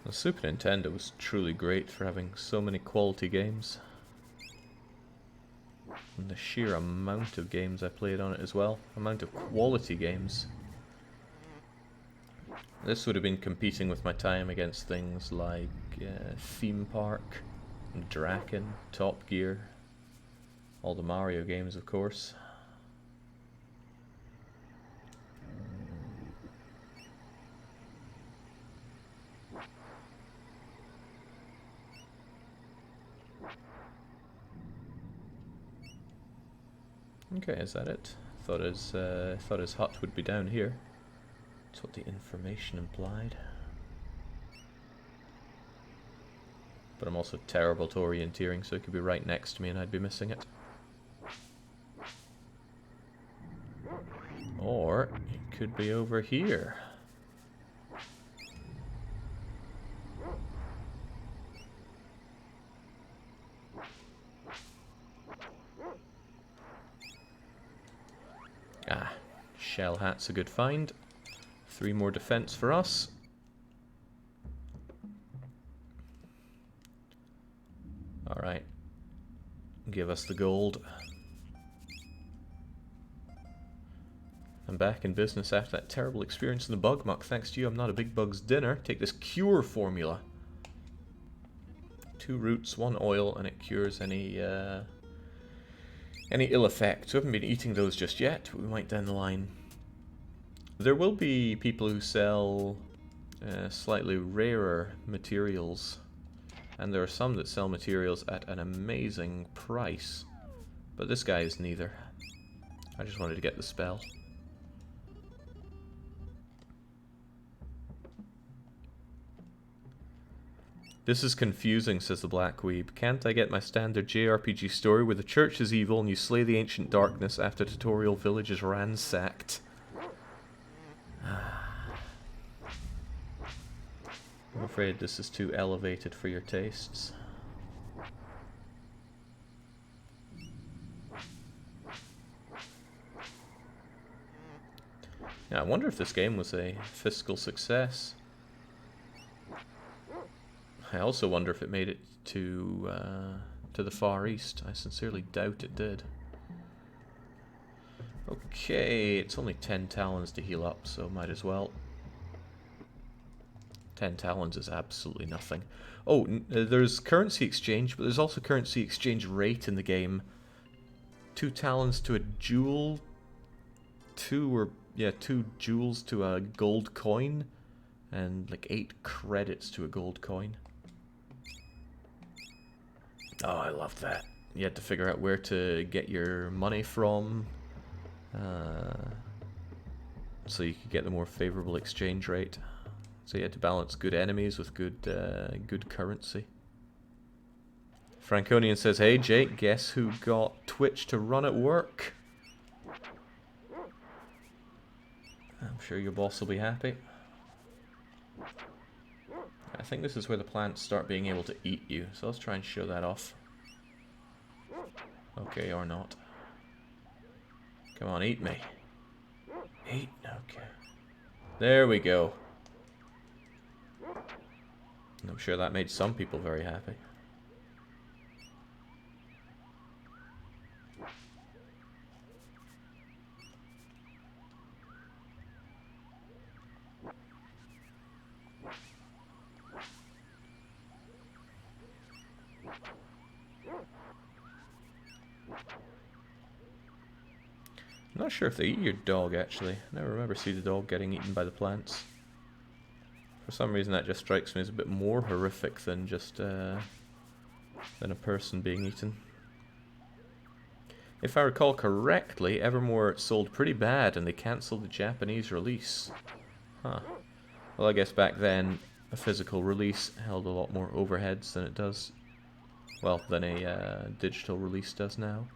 A: The Super Nintendo was truly great for having so many quality games. And the sheer amount of games I played on it as well. Amount of quality games. This would have been competing with my time against things like Theme Park, Draken, Top Gear, all the Mario games of course. Okay, is that it? Thought his hut would be down here. That's what the information implied. But I'm also terrible to orienteering, so it could be right next to me and I'd be missing it. Or it could be over here. Ah, shell hat's a good find. 3 more defense for us. Alright. Give us the gold. I'm back in business after that terrible experience in the bug muck. Thanks to you, I'm not a big bug's dinner. Take this cure formula. 2 roots, 1 oil, and it cures any ill effects. We haven't been eating those just yet, but we might down the line. There will be people who sell slightly rarer materials, and there are some that sell materials at an amazing price, but this guy is neither. I just wanted to get the spell. This is confusing, says the Black Weeb. Can't I get my standard JRPG story where the church is evil and you slay the ancient darkness after tutorial village is ransacked? I'm afraid this is too elevated for your tastes. Yeah, I wonder if this game was a fiscal success. I also wonder if it made it to the Far East. I sincerely doubt it did. Okay, it's only 10 talons to heal up, so might as well. 10 talons is absolutely nothing. Oh, there's currency exchange, but there's also currency exchange rate in the game. 2 talons to a jewel. 2 jewels to a gold coin. And like 8 credits to a gold coin. Oh, I love that. You had to figure out where to get your money from. So you could get the more favorable exchange rate. So you had to balance good enemies with good currency. Franconian says, hey Jake, guess who got Twitch to run at work? I'm sure your boss will be happy. I think this is where the plants start being able to eat you, so let's try and show that off. Okay, or not. Come on, eat me. Eat? Okay. There we go. I'm sure that made some people very happy. I'm not sure if they eat your dog, actually. I never remember seeing the dog getting eaten by the plants. For some reason that just strikes me as a bit more horrific than just than a person being eaten. If I recall correctly, Evermore sold pretty bad and they cancelled the Japanese release. Huh. Well, I guess back then a physical release held a lot more overheads than it does, well, than a digital release does now.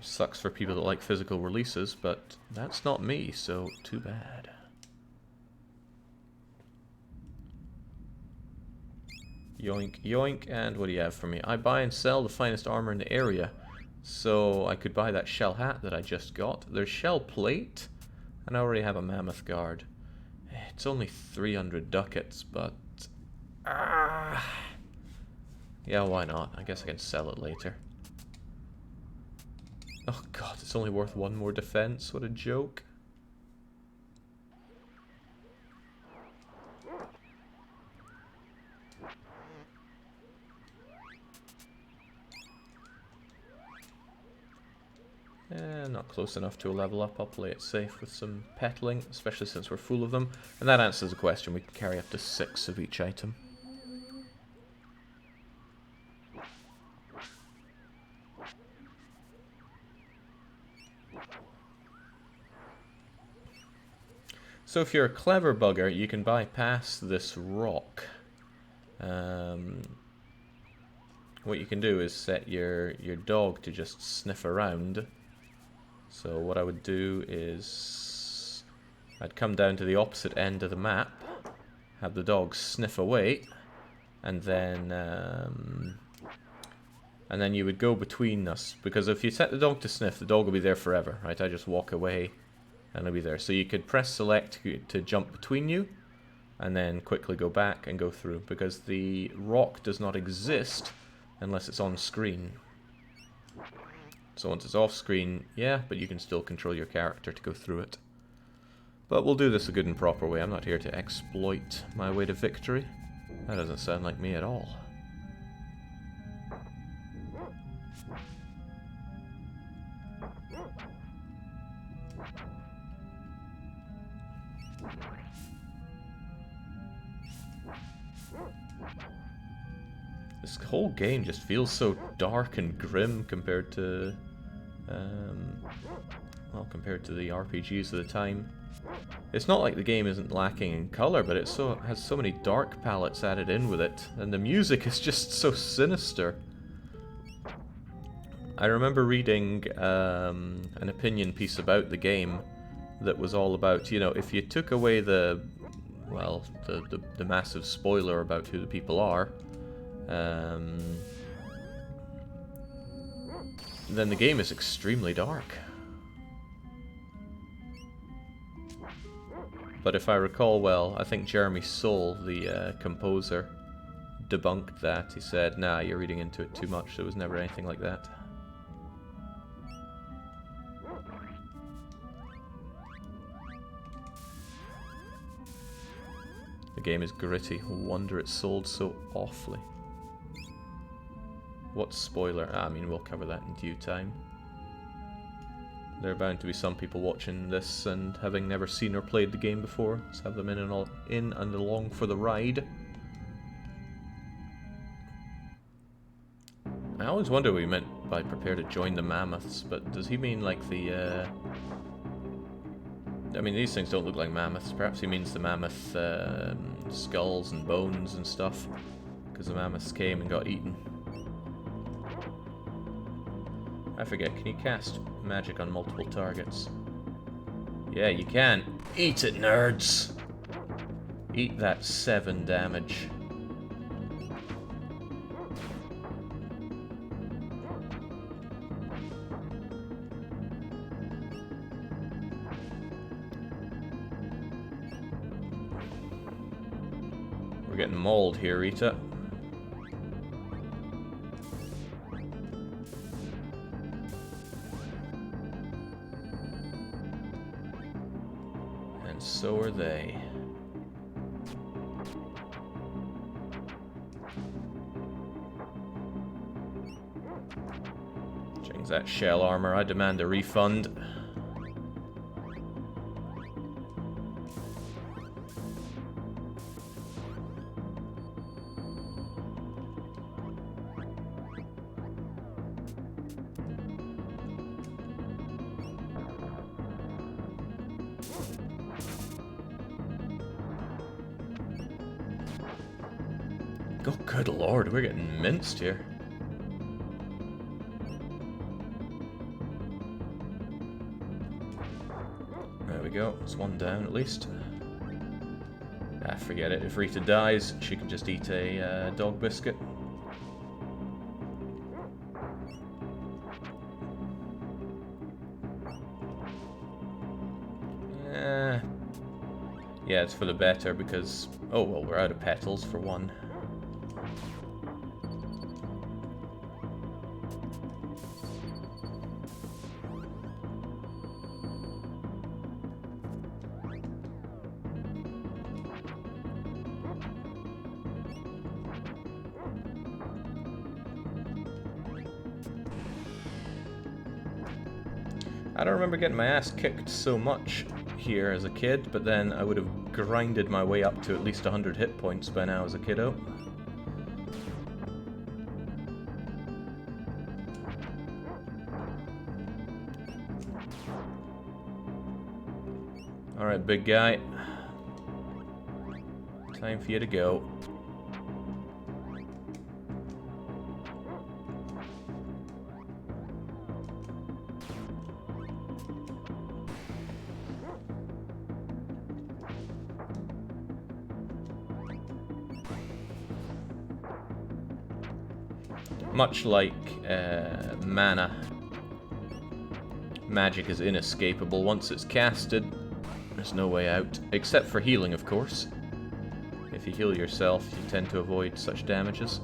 A: Sucks for people that like physical releases, but that's not me, so too bad. Yoink, yoink, and what do you have for me? I buy and sell the finest armor in the area. So I could buy that shell hat that I just got. There's shell plate, and I already have a mammoth guard. It's only 300 ducats, but... yeah, why not? I guess I can sell it later. Oh god, it's only worth one more defense. What a joke. Not close enough to a level up. I'll play it safe with some peddling, especially since we're full of them. And that answers the question. We can carry up to 6 of each item. So if you're a clever bugger, you can bypass this rock. What you can do is set your dog to just sniff around. So what I would do is I'd come down to the opposite end of the map, have the dog sniff away, and then you would go between us, because if you set the dog to sniff, the dog will be there forever, right? I just walk away and it'll be there. So you could press select to jump between you, and then quickly go back and go through, because the rock does not exist unless it's on screen. So once it's off screen, yeah, but you can still control your character to go through it. But we'll do this a good and proper way. I'm not here to exploit my way to victory. That doesn't sound like me at all. This whole game just feels so dark and grim compared to, well, compared to the RPGs of the time. It's not like the game isn't lacking in color, but it has so many dark palettes added in with it, and the music is just so sinister. I remember reading an opinion piece about the game that was all about, you know, if you took away the massive spoiler about who the people are, then the game is extremely dark. But if I recall well, I think Jeremy Soule, the composer, debunked that. He said, nah, you're reading into it too much. There was never anything like that. The game is gritty. No wonder it sold so awfully. What spoiler? I mean, we'll cover that in due time. There are bound to be some people watching this and having never seen or played the game before. Let's have them in and along for the ride. I always wonder what he meant by prepare to join the mammoths, but does he mean like the... I mean, these things don't look like mammoths. Perhaps he means the mammoth skulls and bones and stuff, because the mammoths came and got eaten. I forget, can you cast magic on multiple targets? Yeah, you can. Eat it, nerds! Eat that 7 damage. We're getting mauled here, Rita. So are they. Change that shell armor. I demand a refund. Oh, good lord, we're getting minced here. There we go, it's one down at least. Ah, forget it. If Rita dies, she can just eat a dog biscuit. Yeah, it's for the better because... Oh, well, we're out of petals for one. I don't remember getting my ass kicked so much here as a kid, but then I would have grinded my way up to at least 100 hit points by now as a kiddo. Alright, big guy. Time for you to go. Much like mana, magic is inescapable. Once it's casted, there's no way out. Except for healing, of course. If you heal yourself, you tend to avoid such damages.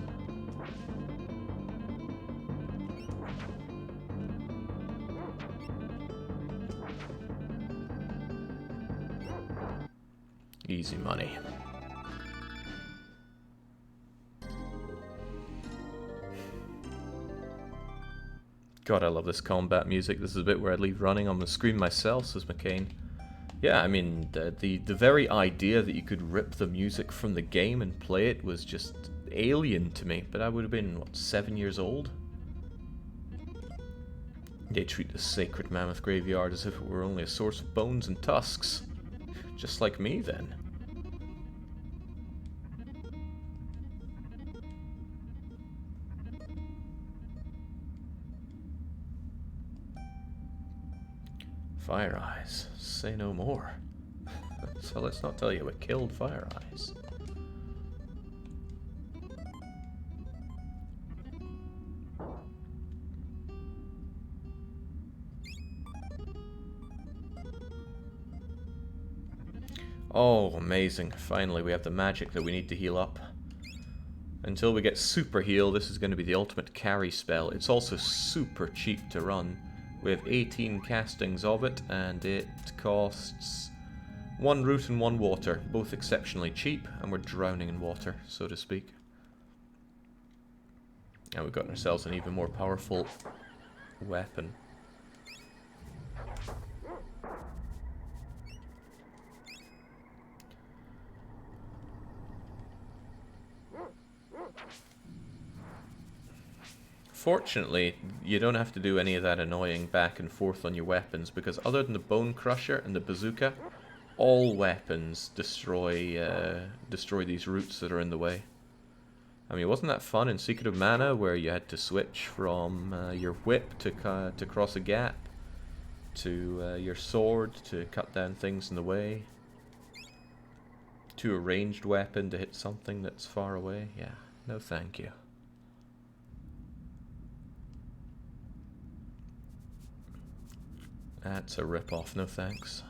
A: Easy money. God, I love this combat music. This is a bit where I'd leave running on the screen myself, says McCain. Yeah, I mean, the very idea that you could rip the music from the game and play it was just alien to me. But I would have been, what, 7 years old? They treat the sacred mammoth graveyard as if it were only a source of bones and tusks. Just like me, then. Fire Eyes, say no more. So let's not tell you what killed Fire Eyes. Oh, amazing. Finally, we have the magic that we need to heal up. Until we get super heal, this is going to be the ultimate carry spell. It's also super cheap to run. We have 18 castings of it, and it costs 1 root and 1 water, both exceptionally cheap, and we're drowning in water, so to speak. And we've got ourselves an even more powerful weapon. Fortunately, you don't have to do any of that annoying back and forth on your weapons, because other than the Bone Crusher and the Bazooka, all weapons destroy these roots that are in the way. I mean, wasn't that fun in Secret of Mana, where you had to switch from your whip to cross a gap, to your sword to cut down things in the way, to a ranged weapon to hit something that's far away? Yeah, no thank you. That's a rip-off, no thanks.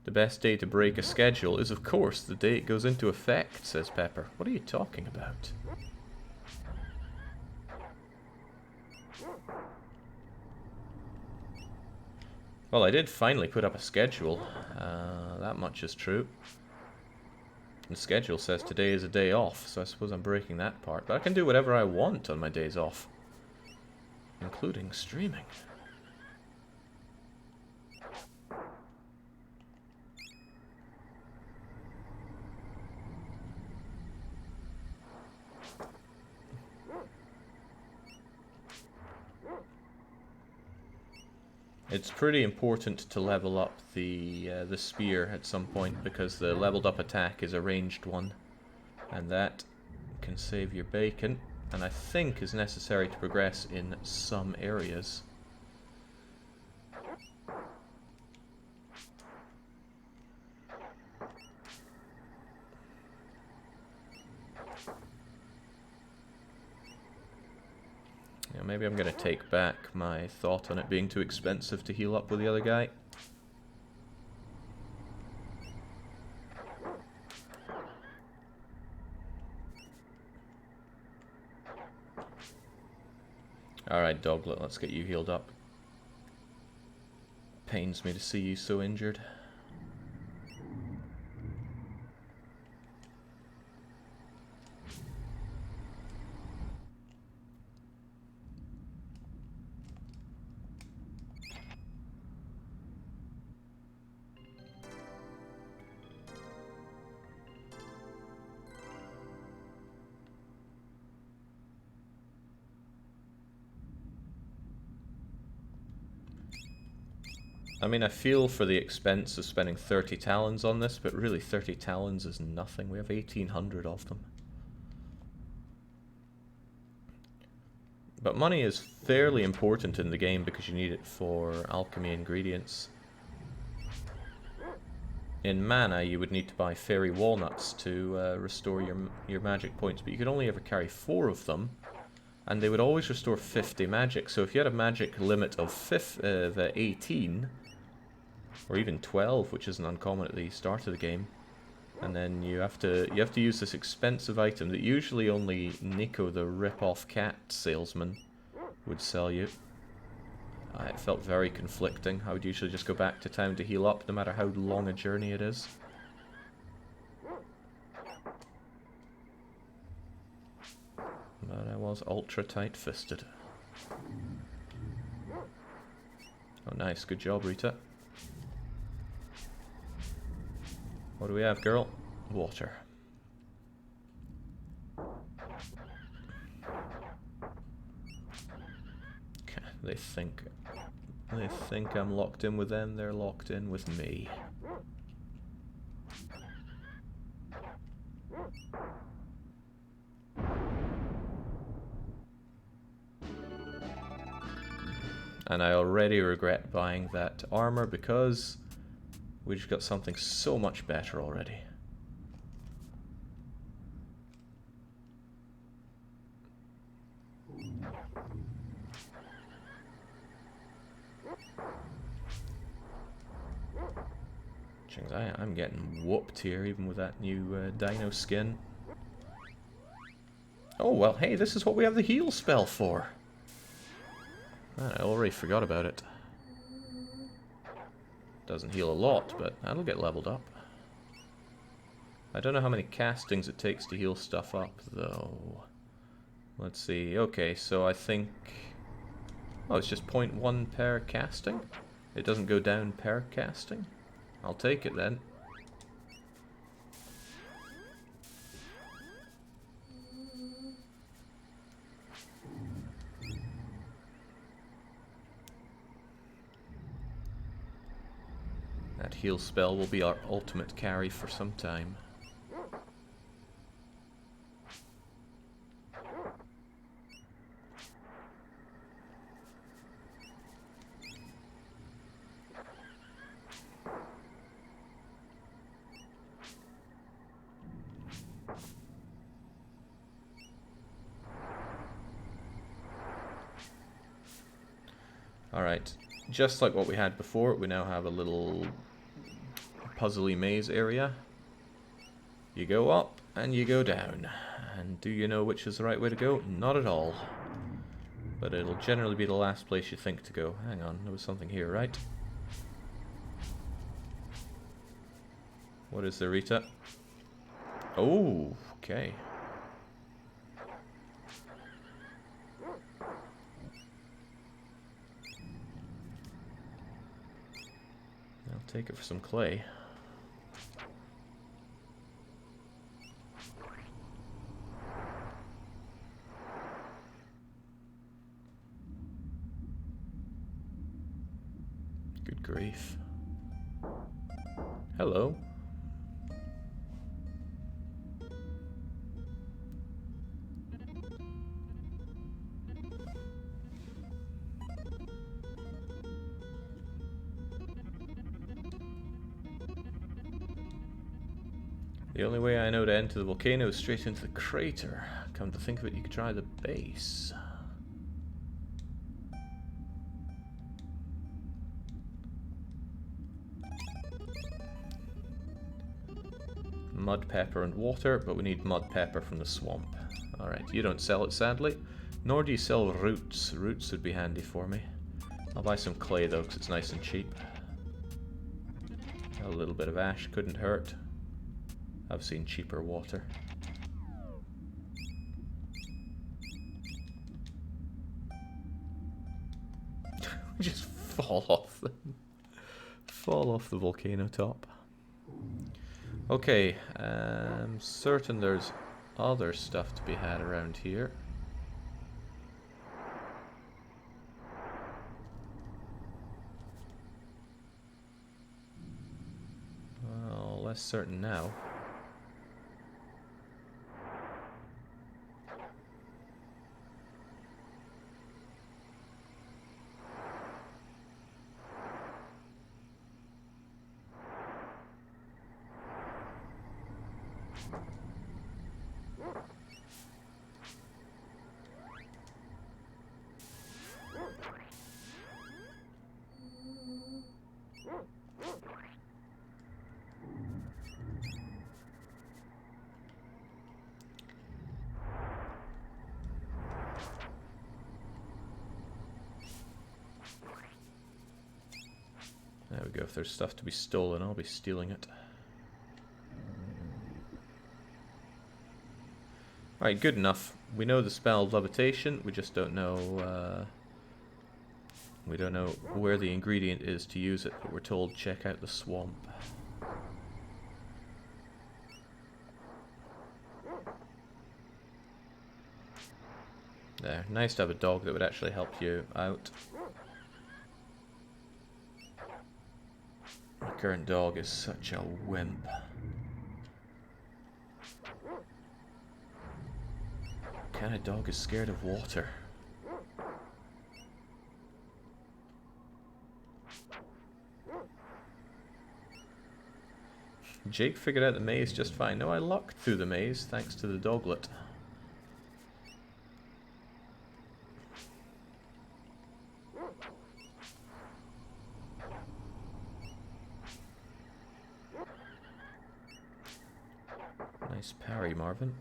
A: The best day to break a schedule is, of course, the day it goes into effect, says Pepper. What are you talking about? Well, I did finally put up a schedule. That much is true. The schedule says today is a day off, so I suppose I'm breaking that part. But I can do whatever I want on my days off, including streaming. It's pretty important to level up the spear at some point, because the leveled up attack is a ranged one, and that can save your bacon, and I think is necessary to progress in some areas. Yeah, maybe I'm going to take back my thought on it being too expensive to heal up with the other guy. Alright, Doglet, let's get you healed up. Pains me to see you so injured. I mean, I feel for the expense of spending 30 talons on this, but really 30 talons is nothing. We have 1,800 of them. But money is fairly important in the game because you need it for alchemy ingredients. In mana, you would need to buy fairy walnuts to restore your magic points, but you could only ever carry 4 of them, and they would always restore 50 magic. So if you had a magic limit of 18, or even 12, which isn't uncommon at the start of the game, and then you have to use this expensive item that usually only Nico, the rip-off cat salesman, would sell you. It felt very conflicting. I would usually just go back to town to heal up, no matter how long a journey it is. But I was ultra tight-fisted. Oh, nice. Good job, Rita. What do we have, girl? Water. They think I'm locked in with them, they're locked in with me. And I already regret buying that armor because we just got something so much better already. I'm getting whooped here, even with that new dino skin. Oh, well, hey, this is what we have the heal spell for. Man, I already forgot about it. Doesn't heal a lot, but that'll get leveled up. I don't know how many castings it takes to heal stuff up, though. Let's see. Okay, so I think... Oh, it's just 0.1 per casting? It doesn't go down per casting? I'll take it then. That heal spell will be our ultimate carry for some time. Alright, just like what we had before, we now have a little puzzly maze area. You go up and you go down. And do you know which is the right way to go? Not at all. But it'll generally be the last place you think to go. Hang on, there was something here, right? What is there, Rita? Oh, okay. I'll take it for some clay. Good grief. Hello. The only way I know to enter the volcano is straight into the crater. Come to think of it, you could try the base. Mud pepper and water, but we need mud pepper from the swamp. Alright, you don't sell it sadly, nor do you sell roots. Roots would be handy for me. I'll buy some clay though, because it's nice and cheap. A little bit of ash couldn't hurt. I've seen cheaper water. Just fall off the volcano top. Okay, I'm certain there's other stuff to be had around here. Well, less certain now. There we go, if there's stuff to be stolen, I'll be stealing it. Alright, good enough. We know the spell of levitation, we just don't know, we don't know where the ingredient is to use it, but we're told check out the swamp. There, nice to have a dog that would actually help you out. My current dog is such a wimp. What kind of dog is scared of water? Jake figured out the maze just fine. No, I lucked through the maze thanks to the doglet. Nice parry, Marvin.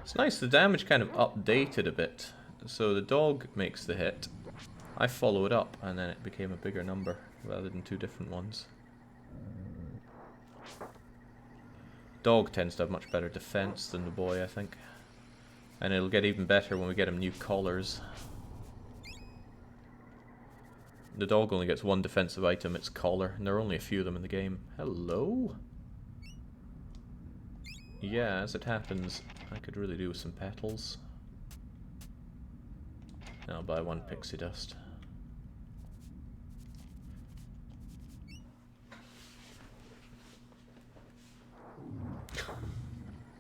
A: It's nice, the damage kind of updated a bit. So the dog makes the hit. I follow it up, and then it became a bigger number rather than two different ones. Dog tends to have much better defense than the boy, I think. And it'll get even better when we get him new collars. The dog only gets one defensive item, its collar, and there are only a few of them in the game. Hello? Yeah, as it happens, I could really do with some petals. And I'll buy one pixie dust.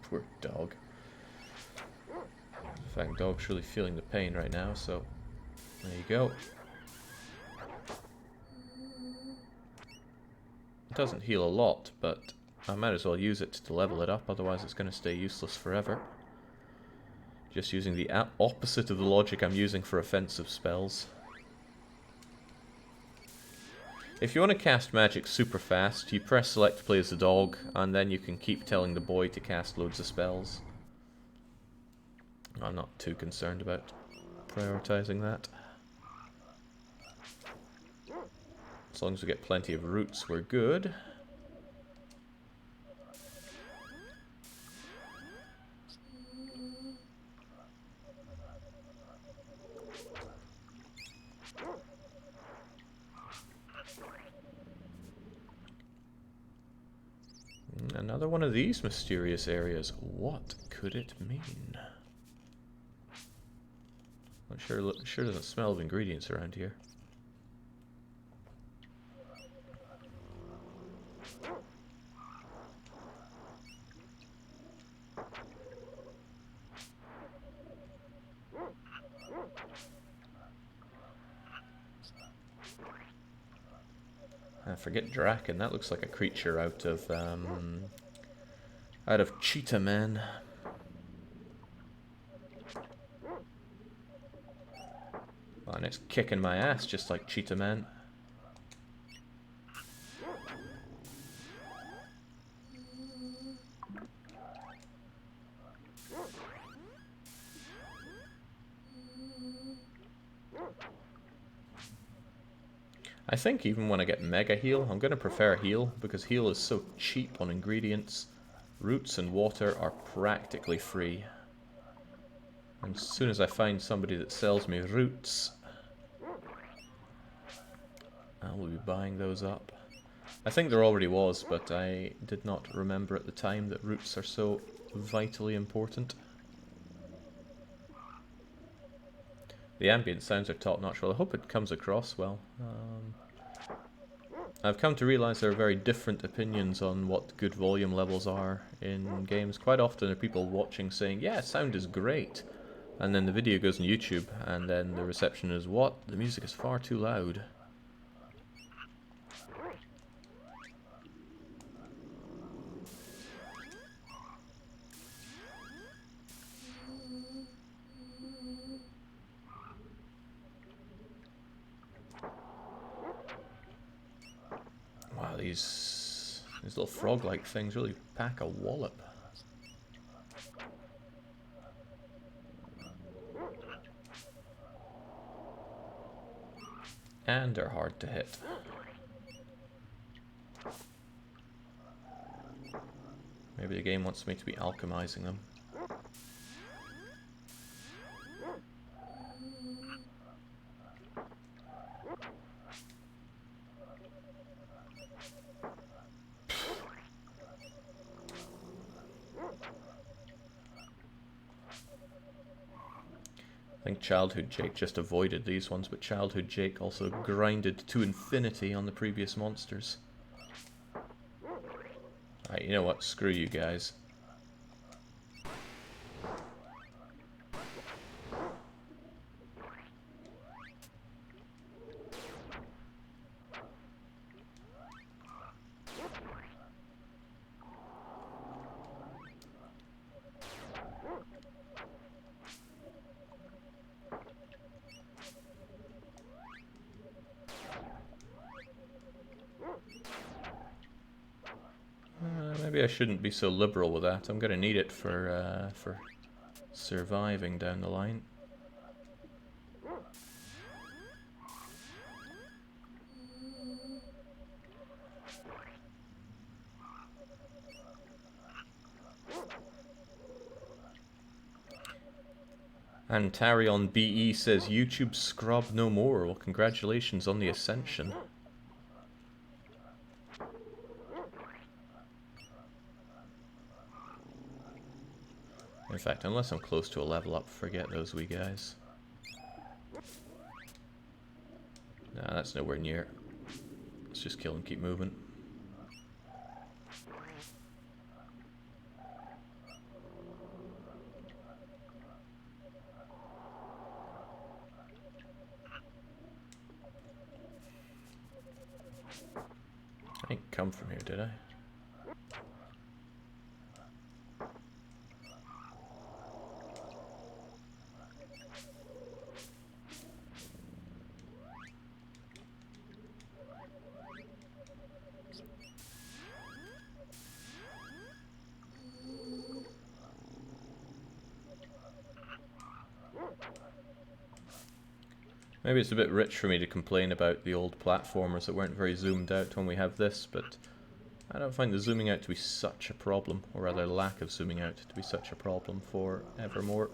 A: Poor dog. In fact, dog's really feeling the pain right now, so there you go. It doesn't heal a lot, but I might as well use it to level it up, otherwise it's going to stay useless forever. Just using the opposite of the logic I'm using for offensive spells. If you want to cast magic super fast, you press select to play as the dog, and then you can keep telling the boy to cast loads of spells. I'm not too concerned about prioritizing that. As long as we get plenty of roots, we're good. Another one of these mysterious areas. What could it mean? I'm sure doesn't smell of ingredients around here. I forget Draken. That looks like a creature out of Cheetah Man. Oh, and it's kicking my ass just like Cheetah Man. I think even when I get Mega Heal, I'm going to prefer Heal, because Heal is so cheap on ingredients. Roots and water are practically free. And as soon as I find somebody that sells me roots, I will be buying those up. I think there already was, but I did not remember at the time that roots are so vitally important. The ambient sounds are top-notch. Well, I hope it comes across well. I've come to realise there are very different opinions on what good volume levels are in games. Quite often there are people watching saying, yeah, sound is great. And then the video goes on YouTube, and then the reception is, what? The music is far too loud. Wow, these little frog-like things really pack a wallop. And they're hard to hit. Maybe the game wants me to be alchemizing them. I think Childhood Jake just avoided these ones, but Childhood Jake also grinded to infinity on the previous monsters. Alright, you know what? Screw you guys. Maybe I shouldn't be so liberal with that. I'm going to need it for surviving down the line. And Tarion BE says, YouTube scrub no more. Well, congratulations on the ascension. In fact, unless I'm close to a level up, forget those wee guys. Nah, that's nowhere near. Let's just kill and keep moving. I didn't come from here, did I? Maybe it's a bit rich for me to complain about the old platformers that weren't very zoomed out when we have this, but I don't find the zooming out to be such a problem, or rather lack of zooming out to be such a problem for Evermore.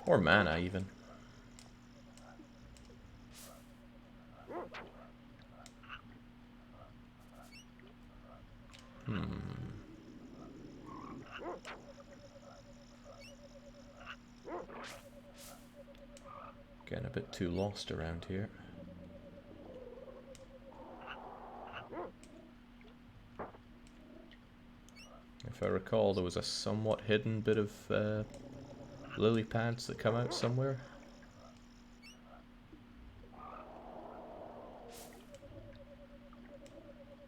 A: Or Mana, even. Getting a bit too lost around here. If I recall, there was a somewhat hidden bit of lily pads that come out somewhere.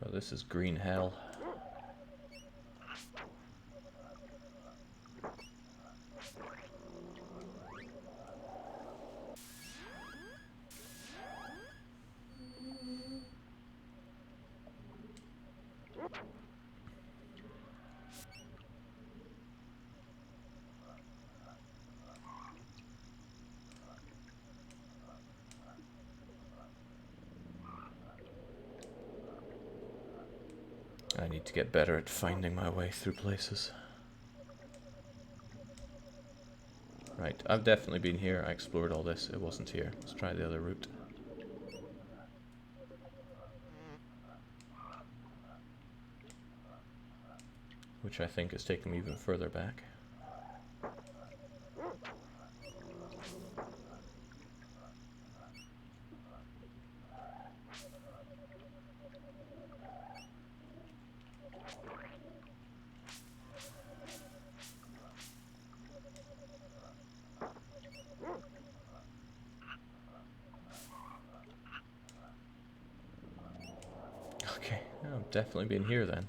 A: Oh, this is green hell. I need to get better at finding my way through places. Right, I've definitely been here. I explored all this. It wasn't here. Let's try the other route. Which I think is taking me even further back. Okay, I've definitely been here then.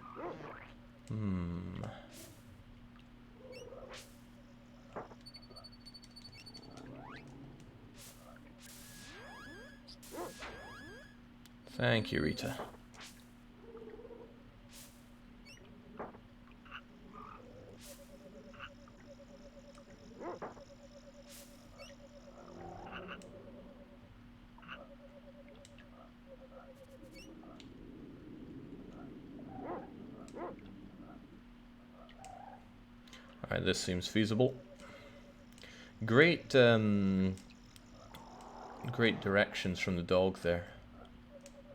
A: Thank you, Rita. Alright, this seems feasible. Great, great directions from the dog there.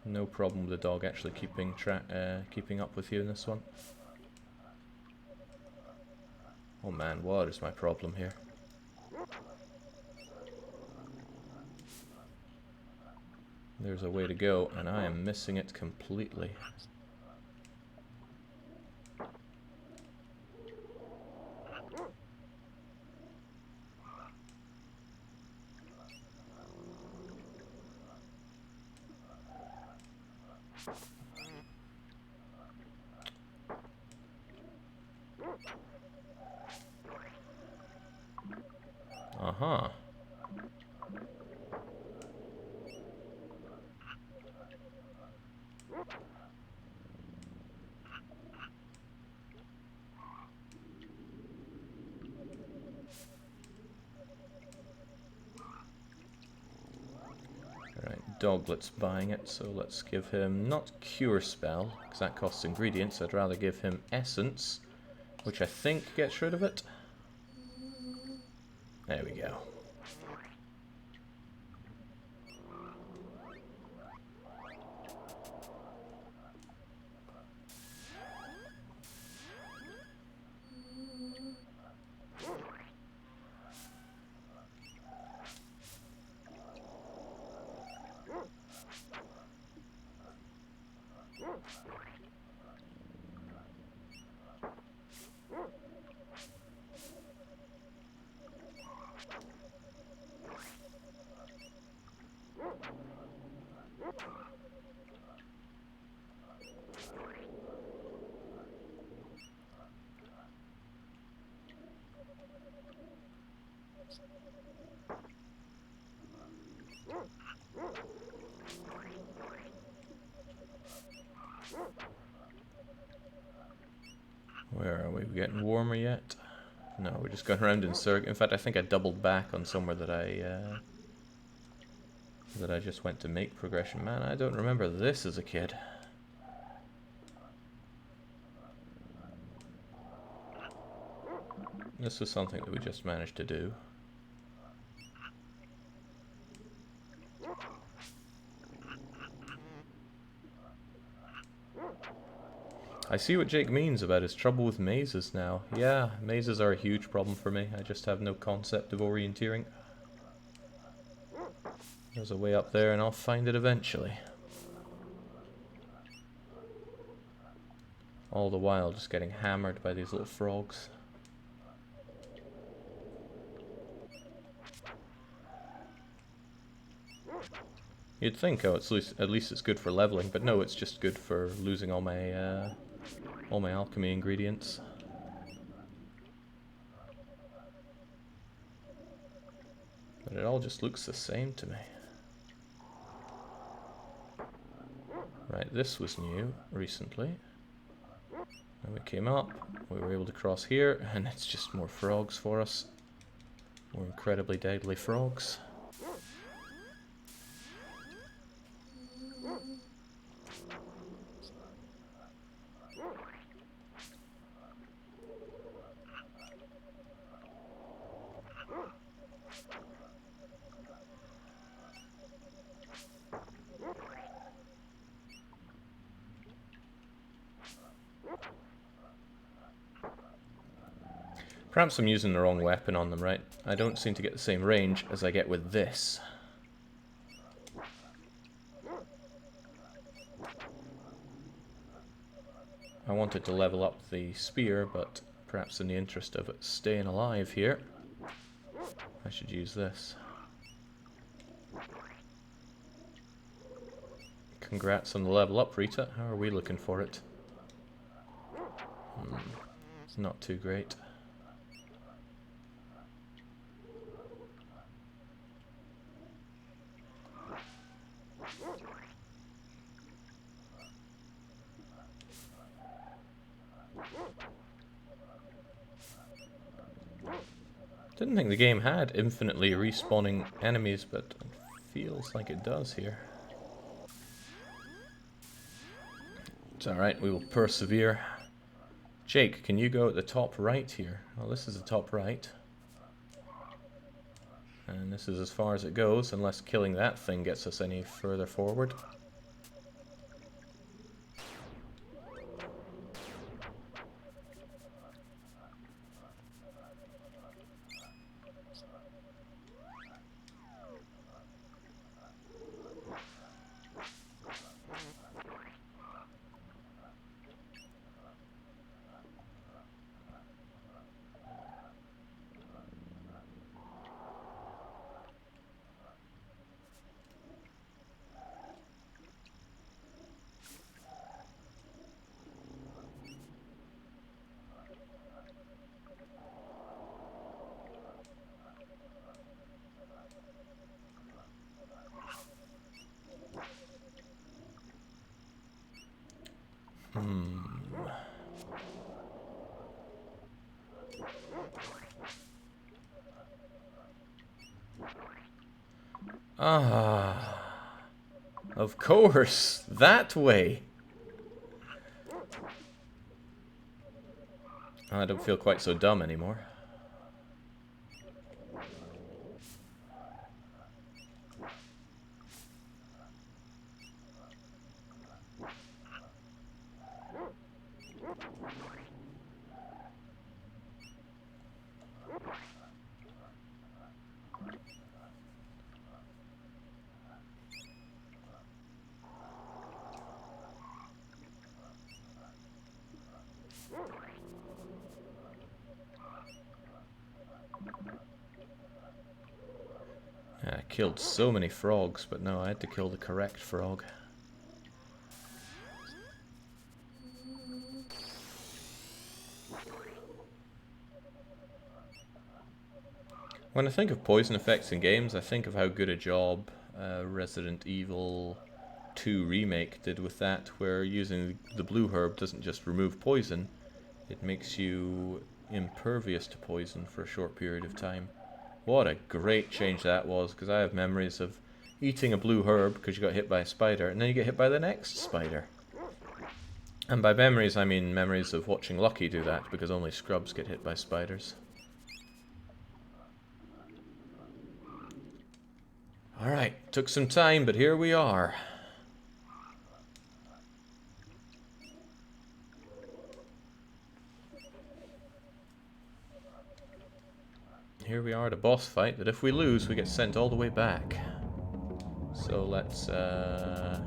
A: No problem with the dog actually keeping up with you in this one. Oh man, what is my problem here? There's a way to go, and I am missing it completely. Uh-huh. Alright, Doglet's buying it, so let's give him not Cure Spell, because that costs ingredients. I'd rather give him Essence, which I think gets rid of it. There we go. Where are we? We getting warmer yet? No, we're just going around in circles. In fact, I think I doubled back on somewhere that I just went to make progression. Man, I don't remember this as a kid. This was something that we just managed to do. I see what Jake means about his trouble with mazes now. Yeah, mazes are a huge problem for me. I just have no concept of orienteering. There's a way up there and I'll find it eventually. All the while just getting hammered by these little frogs. You'd think, oh, at least it's good for leveling, but no, it's just good for losing all my alchemy ingredients. But it all just looks the same to me. Right, this was new recently. And we came up, we were able to cross here, and it's just more frogs for us. More incredibly deadly frogs. Perhaps I'm using the wrong weapon on them, right? I don't seem to get the same range as I get with this. I wanted to level up the spear, but perhaps in the interest of it staying alive here, I should use this. Congrats on the level up, Rita. How are we looking for it? It's not too great. Didn't think the game had infinitely respawning enemies, but it feels like it does here. It's alright, we will persevere. Jake, can you go at the top right here? Well, this is the top right. And this is as far as it goes, unless killing that thing gets us any further forward. Ah, of course, that way. I don't feel quite so dumb anymore. I killed so many frogs, but no, I had to kill the correct frog. When I think of poison effects in games, I think of how good a job Resident Evil 2 Remake did with that, where using the blue herb doesn't just remove poison, it makes you impervious to poison for a short period of time. What a great change that was, because I have memories of eating a blue herb because you got hit by a spider, and then you get hit by the next spider. And by memories, I mean memories of watching Lucky do that, because only scrubs get hit by spiders. Alright, took some time, but here we are. Here we are at a boss fight, but if we lose, we get sent all the way back. So let's, well,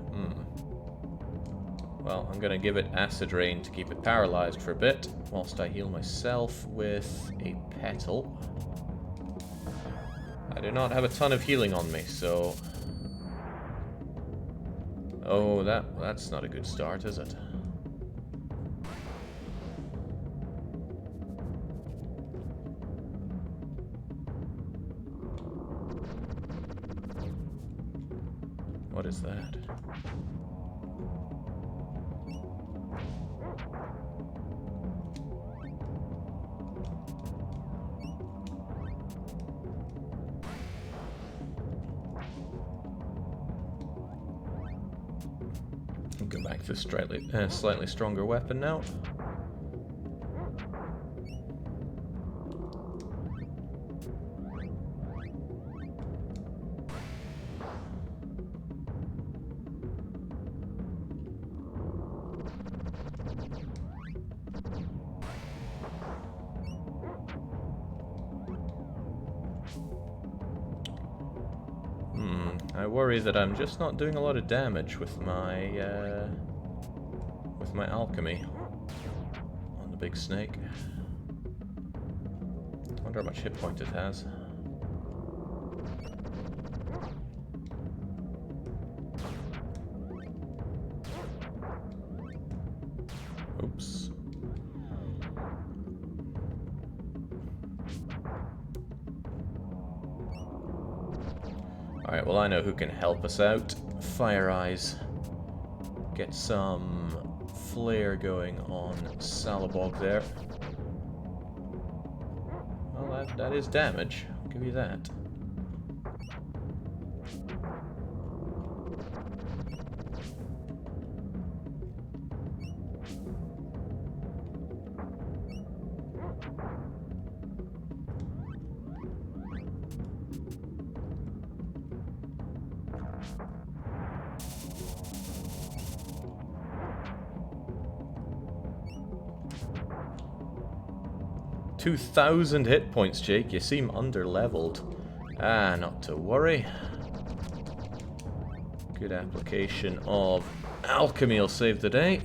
A: I'm gonna give it Acid Rain to keep it paralyzed for a bit, whilst I heal myself with a Petal. I do not have a ton of healing on me, so... Oh, that's not a good start, is it? What is that? Go back to a slightly stronger weapon now. I worry that I'm just not doing a lot of damage with my alchemy on the big snake. I wonder how much hit point it has. Oops. Alright, well I know who can help us out. Fire Eyes. Get some flare going on Salabog there. Well, that is damage. I'll give you that. $2,000 hit points, Jake. You seem under-leveled. Ah, not to worry. Good application of Alchemy will save the day.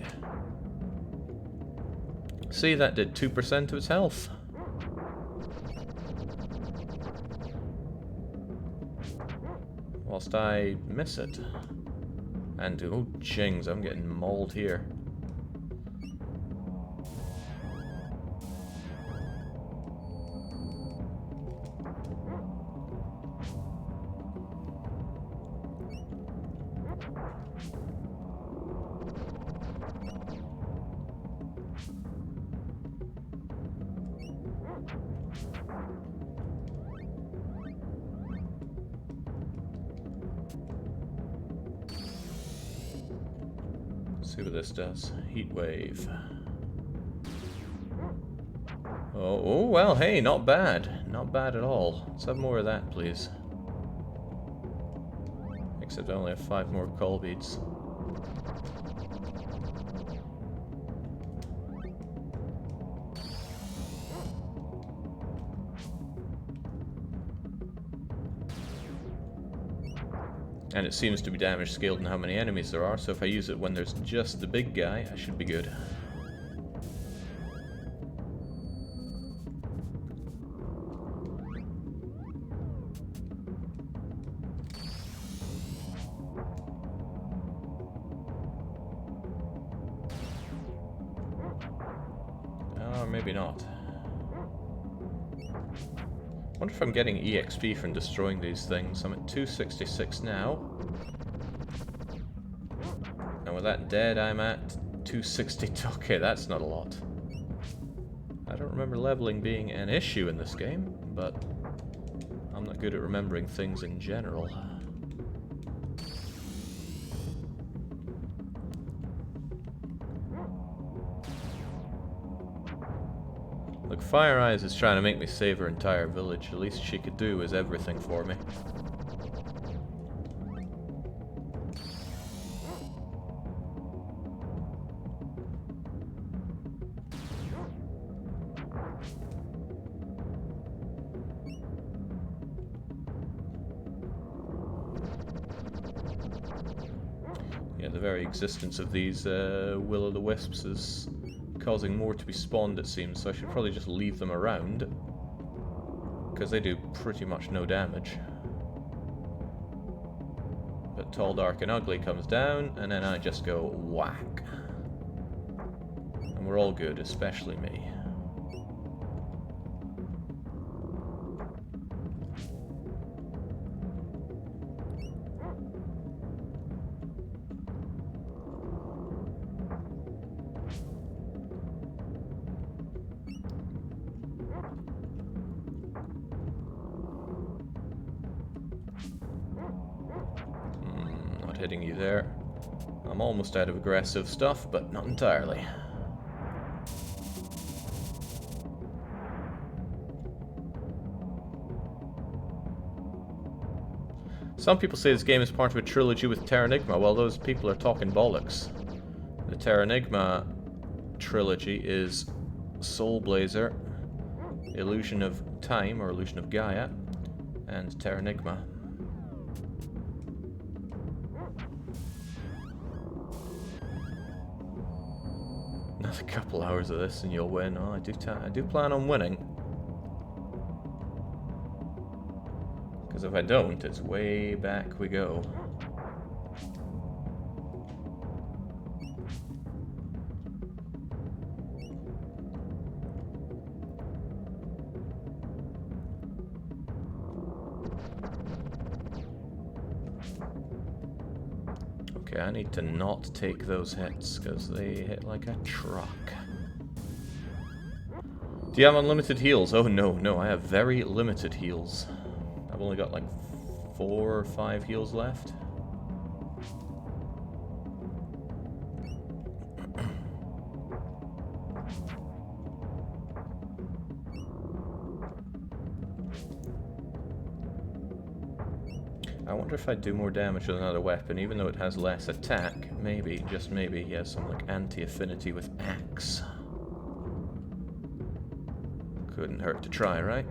A: See, that did 2% of its health. Whilst I miss it. And, oh, jings, I'm getting mauled here. See what this does. Heat wave. Oh, well, hey, not bad. Not bad at all. Let's have more of that, please. Except I only have 5 more call beads. And it seems to be damage scaled in how many enemies there are, so if I use it when there's just the big guy, I should be good. Or maybe not. I wonder if I'm getting EXP from destroying these things. I'm at 266 now. And with that dead, I'm at 262. Okay, that's not a lot. I don't remember leveling being an issue in this game, but I'm not good at remembering things in general. Look, Fire Eyes is trying to make me save her entire village. The least she could do is everything for me. Yeah, the very existence of these will-o'-the-wisps is causing more to be spawned, it seems, so I should probably just leave them around, because they do pretty much no damage. But Tall, Dark and Ugly comes down, and then I just go whack. And we're all good, especially me. Not hitting you there. I'm almost out of aggressive stuff, but not entirely. Some people say this game is part of a trilogy with Terranigma. Well, those people are talking bollocks. The Terranigma trilogy is Soul Blazer, Illusion of Time, or Illusion of Gaia, and Terranigma. Another couple hours of this and you'll win. Oh, I do plan on winning. Because if I don't, it's way back we go. Okay, I need to not take those hits, because they hit like a truck. Do you have unlimited heals? Oh no, I have very limited heals. I've only got like 4 or 5 heals left. I wonder if I'd do more damage with another weapon, even though it has less attack. Maybe, just maybe, he has some like anti-affinity with axe. Couldn't hurt to try, right?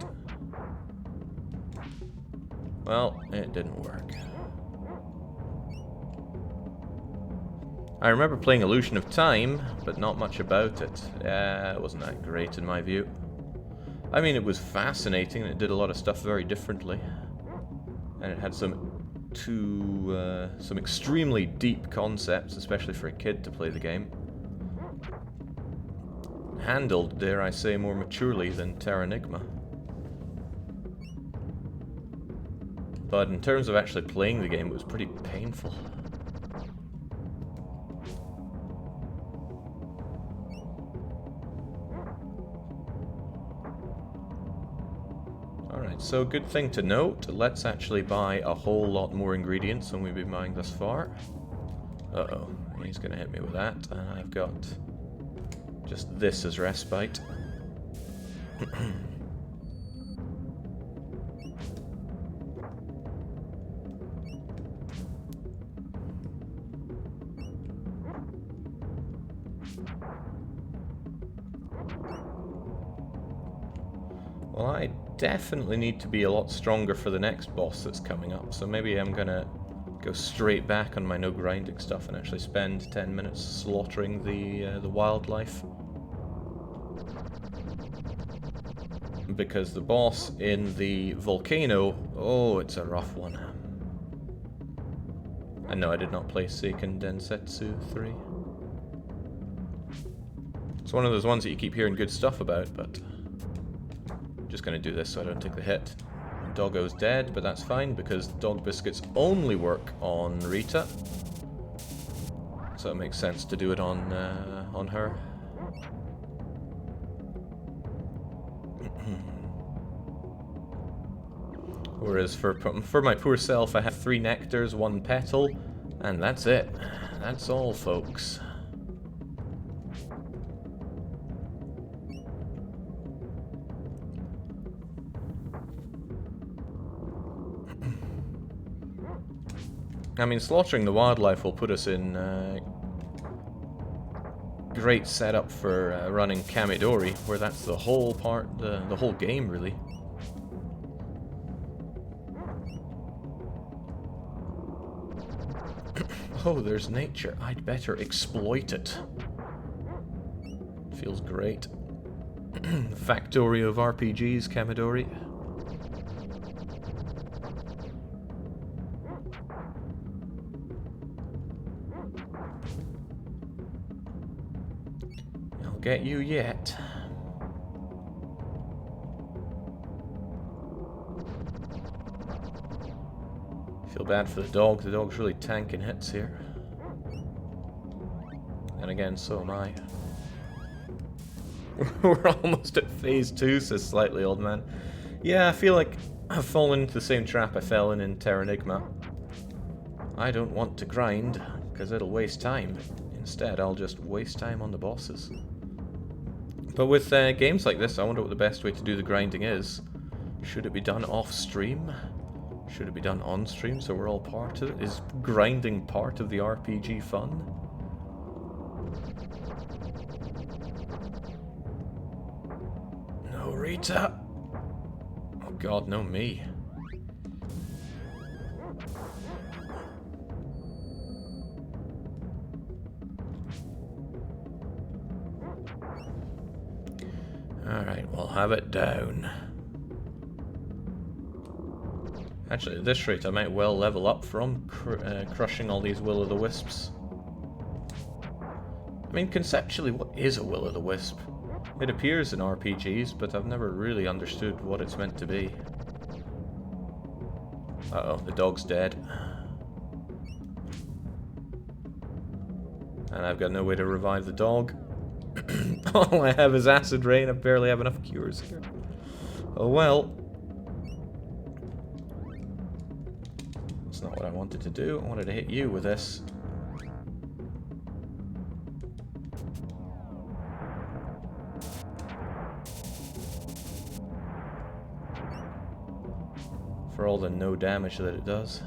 A: Well, it didn't work. I remember playing Illusion of Time, but not much about it. It wasn't that great in my view. I mean, it was fascinating, and it did a lot of stuff very differently. And it had some extremely deep concepts, especially for a kid to play the game. Handled, dare I say, more maturely than Terranigma. But in terms of actually playing the game, it was pretty painful. Alright, so good thing to note, let's actually buy a whole lot more ingredients than we've been buying thus far. Uh-oh, he's gonna hit me with that, and I've got just this as respite. Well, I definitely need to be a lot stronger for the next boss that's coming up, so maybe I'm gonna go straight back on my no grinding stuff and actually spend 10 minutes slaughtering the wildlife. Because the boss in the volcano, oh, it's a rough one. And no, I did not play Seiken Densetsu 3. It's one of those ones that you keep hearing good stuff about, but I'm just going to do this so I don't take the hit. Doggo's dead, but that's fine because dog biscuits only work on Rita. So it makes sense to do it on her. Whereas for my poor self, I have 3 nectars, 1 petal, and that's it. That's all, folks. I mean, slaughtering the wildlife will put us in great setup for running Kamidori, where that's the whole part, the whole game, really. Oh, there's nature. I'd better exploit it. Feels great. Factory of RPGs, Kamidori. I'll get you yet. Feel bad for the dog. The dog's really tanking hits here. And again, so am I. We're almost at phase 2, says Slightly Old Man. Yeah, I feel like I've fallen into the same trap I fell in Terranigma. I don't want to grind, because it'll waste time. Instead, I'll just waste time on the bosses. But with games like this, I wonder what the best way to do the grinding is. Should it be done off-stream? Should it be done on-stream so we're all part of it? Is grinding part of the RPG fun? No, Rita! Oh god, no me. Alright, we'll have it down. Actually, at this rate, I might well level up from crushing all these will-o'-the-wisps. I mean, conceptually, what is a will-o'-the-wisp? It appears in RPGs, but I've never really understood what it's meant to be. Uh-oh, the dog's dead. And I've got no way to revive the dog. All I have is acid rain. I barely have enough cures here. Oh well. That's not what I wanted to do. I wanted to hit you with this. For all the no damage that it does.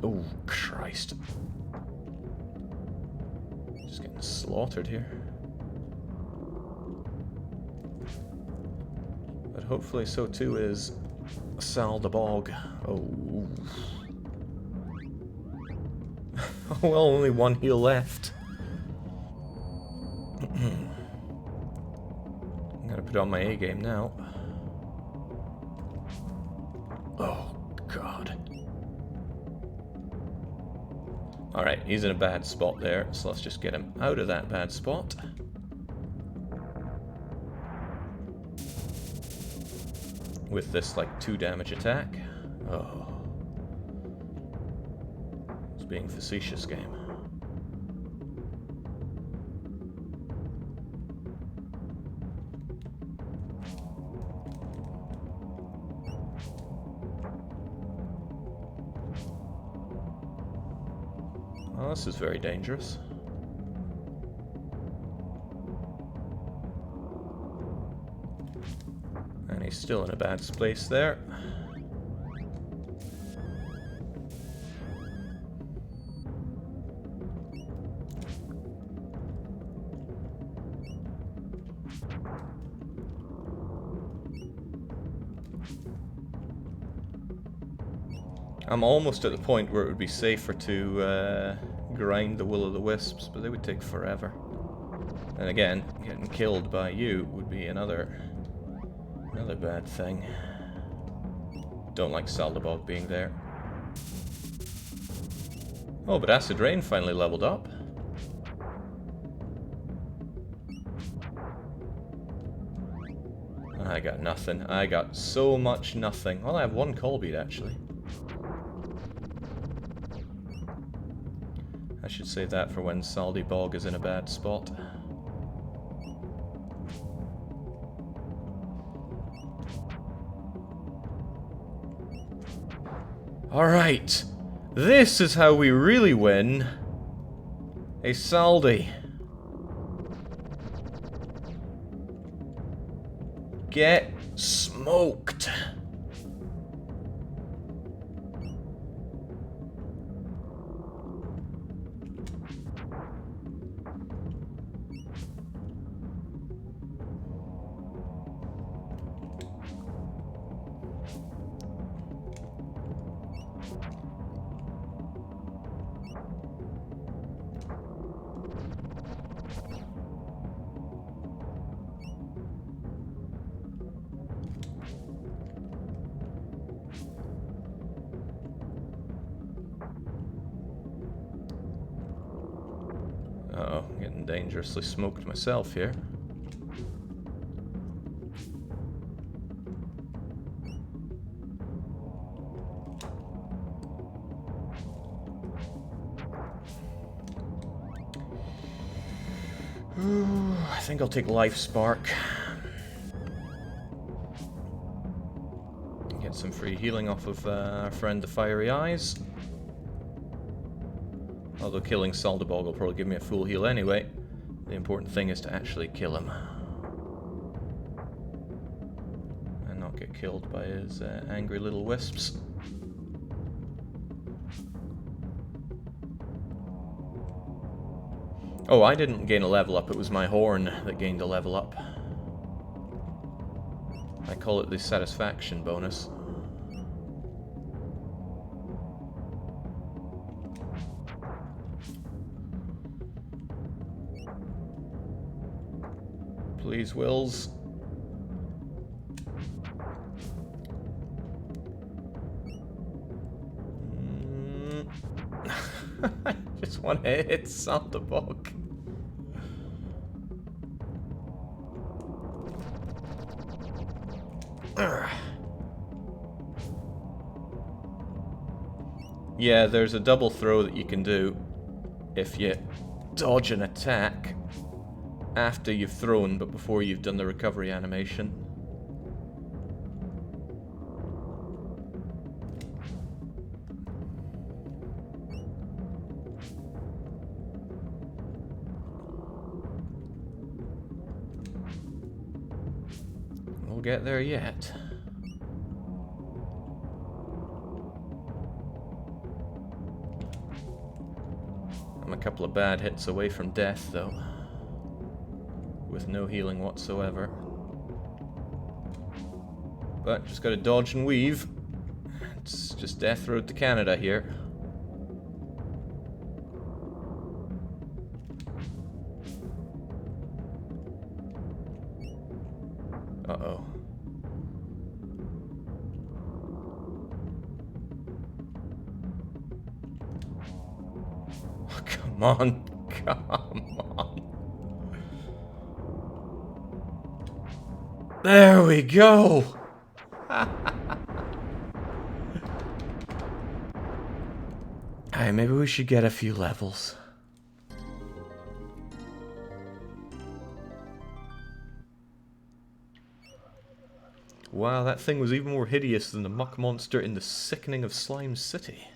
A: Oh, Christ. Just getting slaughtered here. But hopefully so too is Sal the Bog. Oh. Oh well, only one heal left. I'm gonna put on my A game now. Oh, God. Alright, he's in a bad spot there, so let's just get him out of that bad spot. With this, like, 2 damage attack. Oh. It's being facetious, game. Well, this is very dangerous. And he's still in a bad place there. I'm almost at the point where it would be safer to grind the will-o'-the-wisps, but they would take forever. And again, getting killed by you would be another bad thing. Don't like Saldabog being there. Oh, but Acid Rain finally leveled up. I got nothing. I got so much nothing. Well, I have 1 call beat, actually. I should save that for when Saldy Bog is in a bad spot. Alright, this is how we really win a Saldy. Get smoked. Getting dangerously smoked myself here. Ooh, I think I'll take Life Spark. Get some free healing off of our friend the Fiery Eyes. Although killing Saldabog will probably give me a full heal anyway. The important thing is to actually kill him. And not get killed by his angry little wisps. Oh, I didn't gain a level up, it was my horn that gained a level up. I call it the satisfaction bonus. Please, Wills. I just want to hit Saldabog. Yeah, there's a double throw that you can do if you dodge an attack after you've thrown, but before you've done the recovery animation. We'll get there yet. I'm a couple of bad hits away from death, though. With no healing whatsoever. But just gotta dodge and weave. It's just Death Road to Canada here. Uh-oh. Oh, come on. Come on. There we go! Alright, maybe we should get a few levels. Wow, that thing was even more hideous than the muck monster in The Sickening of Slime City.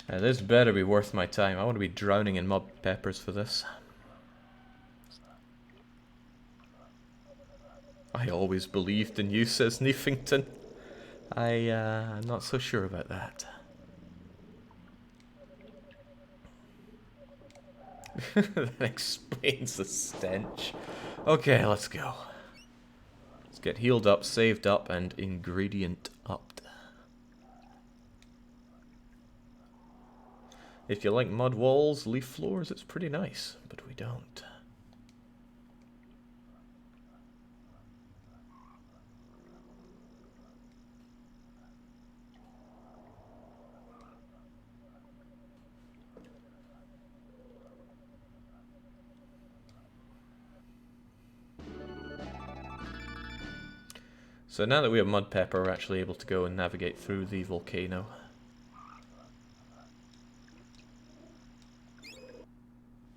A: This better be worth my time. I want to be drowning in mud peppers for this. I always believed in you, says Neefington. I'm not so sure about that. That explains the stench. Okay, let's go. Let's get healed up, saved up, and ingredient upped. If you like mud walls, leaf floors, it's pretty nice, but we don't. So now that we have Mud Pepper, we're actually able to go and navigate through the volcano.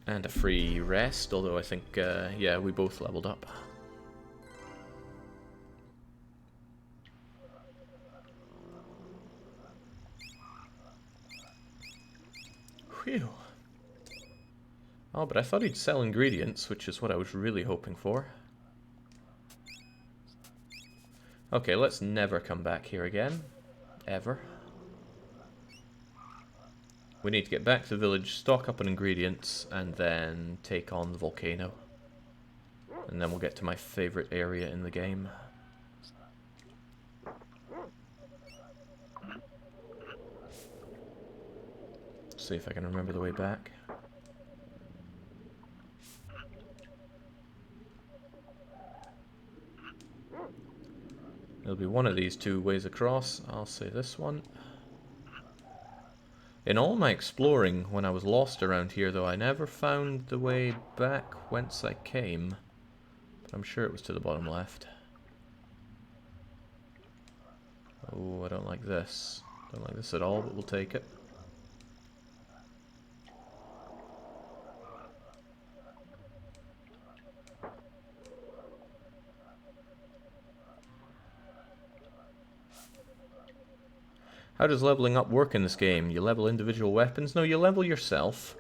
A: And a free rest, although I think, yeah, we both leveled up. Whew. Oh, but I thought he'd sell ingredients, which is what I was really hoping for. Okay, let's never come back here again. Ever. We need to get back to the village, stock up on ingredients, and then take on the volcano. And then we'll get to my favourite area in the game. See if I can remember the way back. There'll be one of these two ways across. I'll say this one. In all my exploring when I was lost around here, though, I never found the way back whence I came. But I'm sure it was to the bottom left. Oh, I don't like this. Don't like this at all, but we'll take it. How does leveling up work in this game? You level individual weapons? No, you level yourself.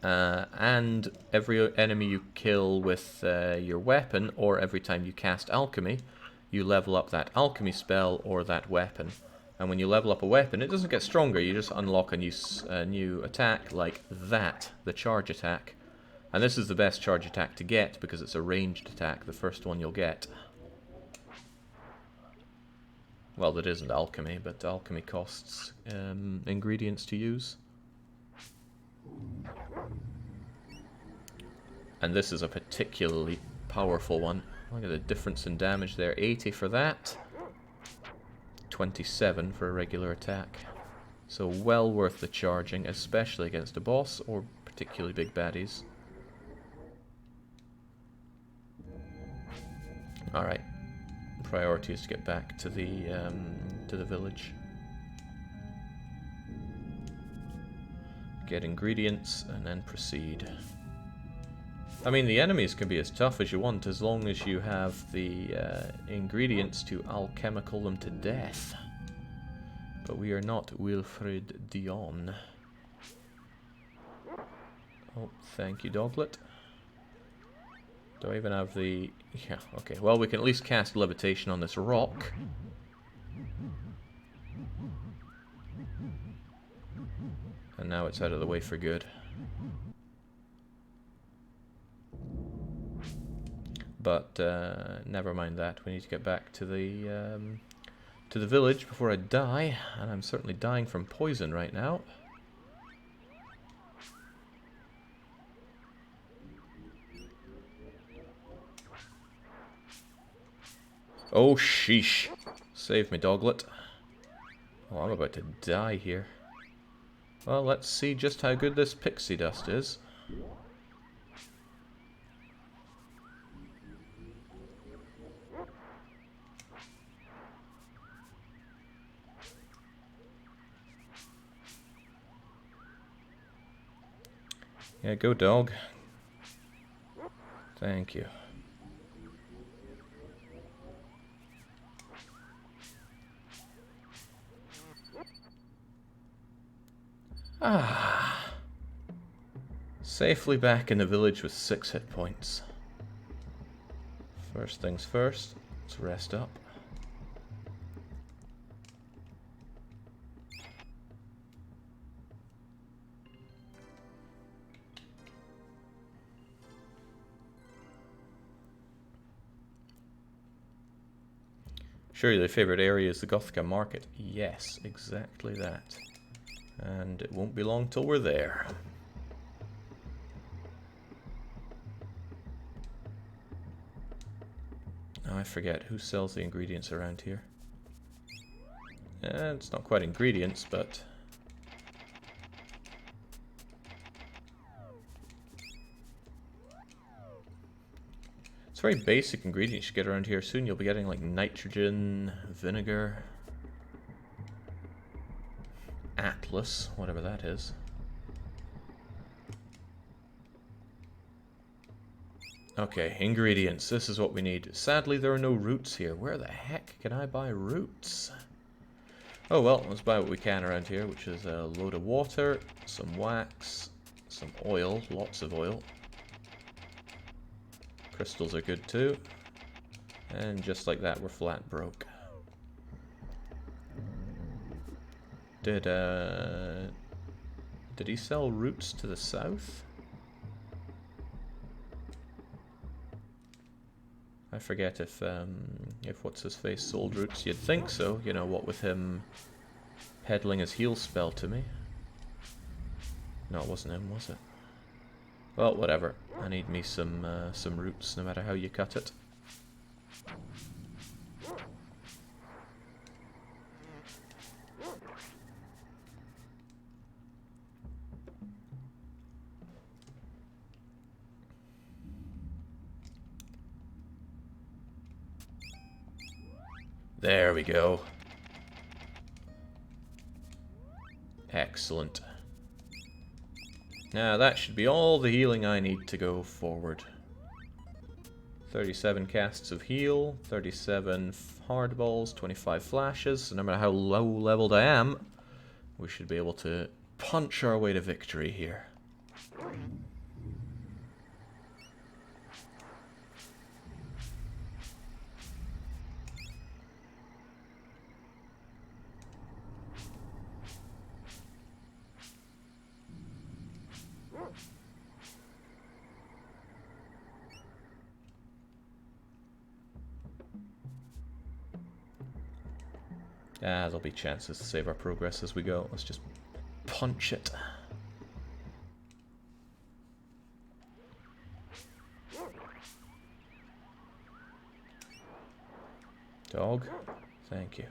A: And every enemy you kill with your weapon, or every time you cast Alchemy, you level up that Alchemy spell or that weapon. And when you level up a weapon, it doesn't get stronger, you just unlock a new attack like that, the charge attack. And this is the best charge attack to get because it's a ranged attack, the first one you'll get. Well, that isn't alchemy, but alchemy costs ingredients to use. And this is a particularly powerful one. Look at the difference in damage there. 80 for that. 27 for a regular attack. So well worth the charging, especially against a boss or particularly big baddies. Alright. Priority is to get back to the village. Get ingredients and then proceed. I mean, the enemies can be as tough as you want as long as you have the ingredients to alchemical them to death. But we are not Wilfred Dion. Oh, thank you, Doglet. Do I even have the... Yeah, okay. Well, we can at least cast levitation on this rock. And now it's out of the way for good. But never mind that. We need to get back to the village before I die, and I'm certainly dying from poison right now. Oh, sheesh. Save me, Doglet. Oh, I'm about to die here. Well, let's see just how good this pixie dust is. Yeah, go dog. Thank you. Ah. Safely back in the village with 6 hit points. First things first, let's rest up. Sure, your favourite area is the Gothica Market. Yes, exactly that. And it won't be long till we're there. Oh, I forget, who sells the ingredients around here? It's not quite ingredients, but... it's very basic ingredients you get around here. Soon you'll be getting like nitrogen, vinegar, Atlas, whatever that is. Okay, ingredients. This is what we need. Sadly, there are no roots here. Where the heck can I buy roots? Oh well, let's buy what we can around here, which is a load of water, some wax, some oil, lots of oil. Crystals are good too. And just like that, we're flat broke. Did he sell roots to the south? I forget if what's his face sold roots. You'd think so, you know, what with him peddling his heal spell to me. No, it wasn't him, was it? Well, whatever. I need me some roots, no matter how you cut it. There we go. Excellent. Now that should be all the healing I need to go forward. 37 casts of heal, 37 hard balls, 25 flashes, so no matter how low leveled I am, we should be able to punch our way to victory here. There'll be chances to save our progress as we go. Let's just punch it. Dog, thank you.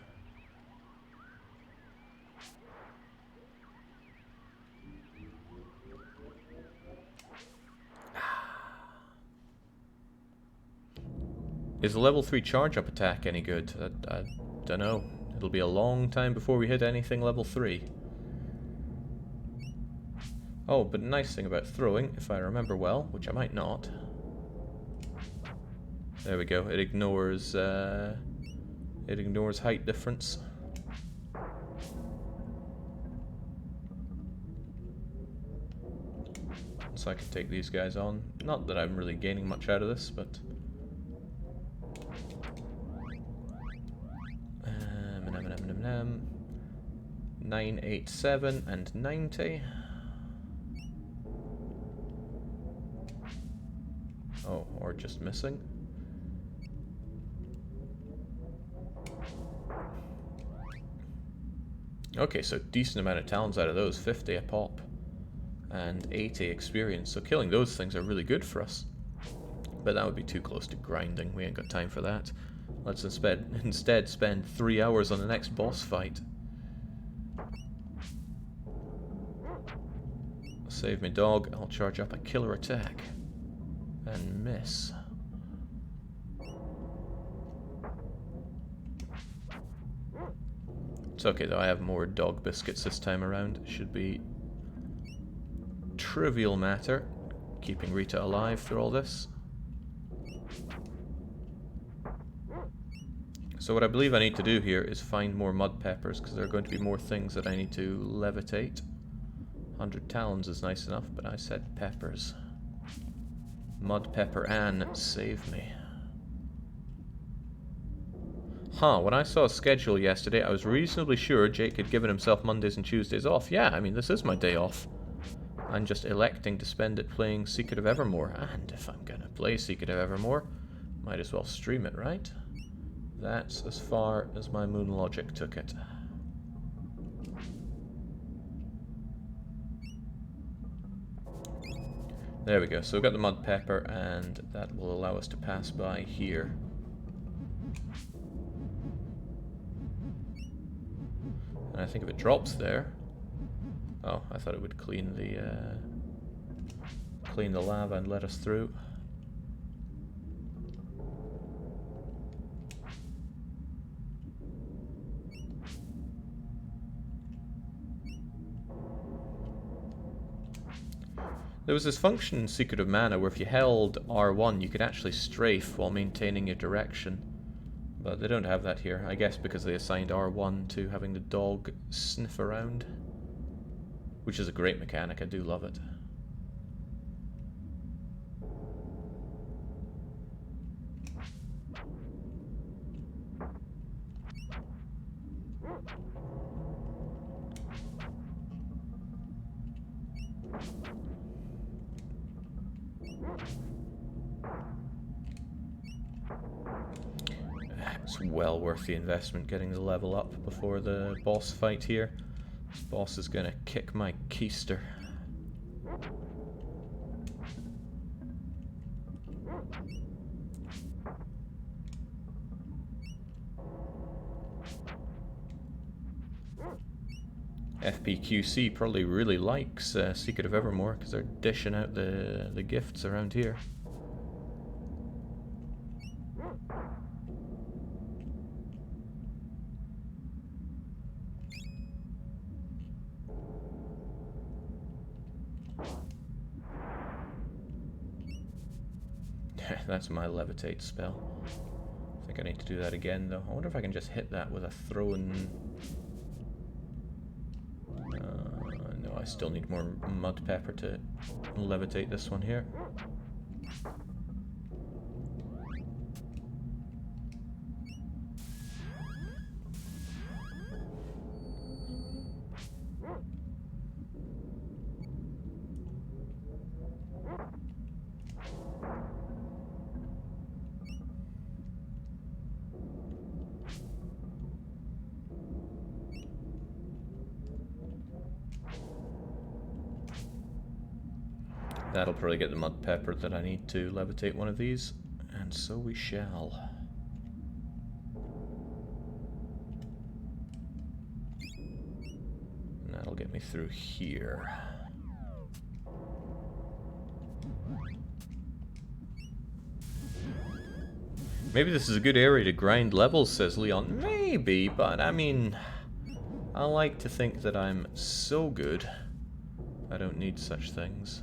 A: Is the level 3 charge up attack any good? I don't know. It'll be a long time before we hit anything level 3. Oh, but the nice thing about throwing, if I remember well, which I might not. There we go. It ignores height difference. So I can take these guys on. Not that I'm really gaining much out of this, but 987 and 90. Oh, or just missing. Okay, so decent amount of talents out of those, 50 a pop and 80 experience. So killing those things are really good for us. But that would be too close to grinding. We ain't got time for that. Let's instead spend 3 hours on the next boss fight. Save me, dog. I'll charge up a killer attack. And miss. It's okay though, I have more dog biscuits this time around. It should be trivial matter keeping Rita alive through all this. So what I believe I need to do here is find more mud peppers, because there are going to be more things that I need to levitate. 100 talons is nice enough, but I said peppers. Mud pepper Ann, save me. Huh, when I saw a schedule yesterday, I was reasonably sure Jake had given himself Mondays and Tuesdays off. Yeah, I mean, this is my day off. I'm just electing to spend it playing Secret of Evermore. And if I'm gonna play Secret of Evermore, might as well stream it, right? That's as far as my moon logic took it. There we go, so we've got the mud pepper, and that will allow us to pass by here. And I think if it drops there... Oh, I thought it would clean the lava and let us through. There was this function in Secret of Mana where if you held R1 you could actually strafe while maintaining your direction. But they don't have that here, I guess because they assigned R1 to having the dog sniff around. Which is a great mechanic, I do love it. It's well worth the investment getting the level up before the boss fight here. This boss is gonna kick my keister. FPQC probably really likes Secret of Evermore because they're dishing out the gifts around here. that's my levitate spell. I think I need to do that again though. I wonder if I can just hit that with a thrown... no, I still need more mud pepper to levitate this one here. That'll probably get the mud pepper that I need to levitate one of these, and so we shall. And that'll get me through here. Maybe this is a good area to grind levels, says Leon. Maybe, but I mean, I like to think that I'm so good, I don't need such things.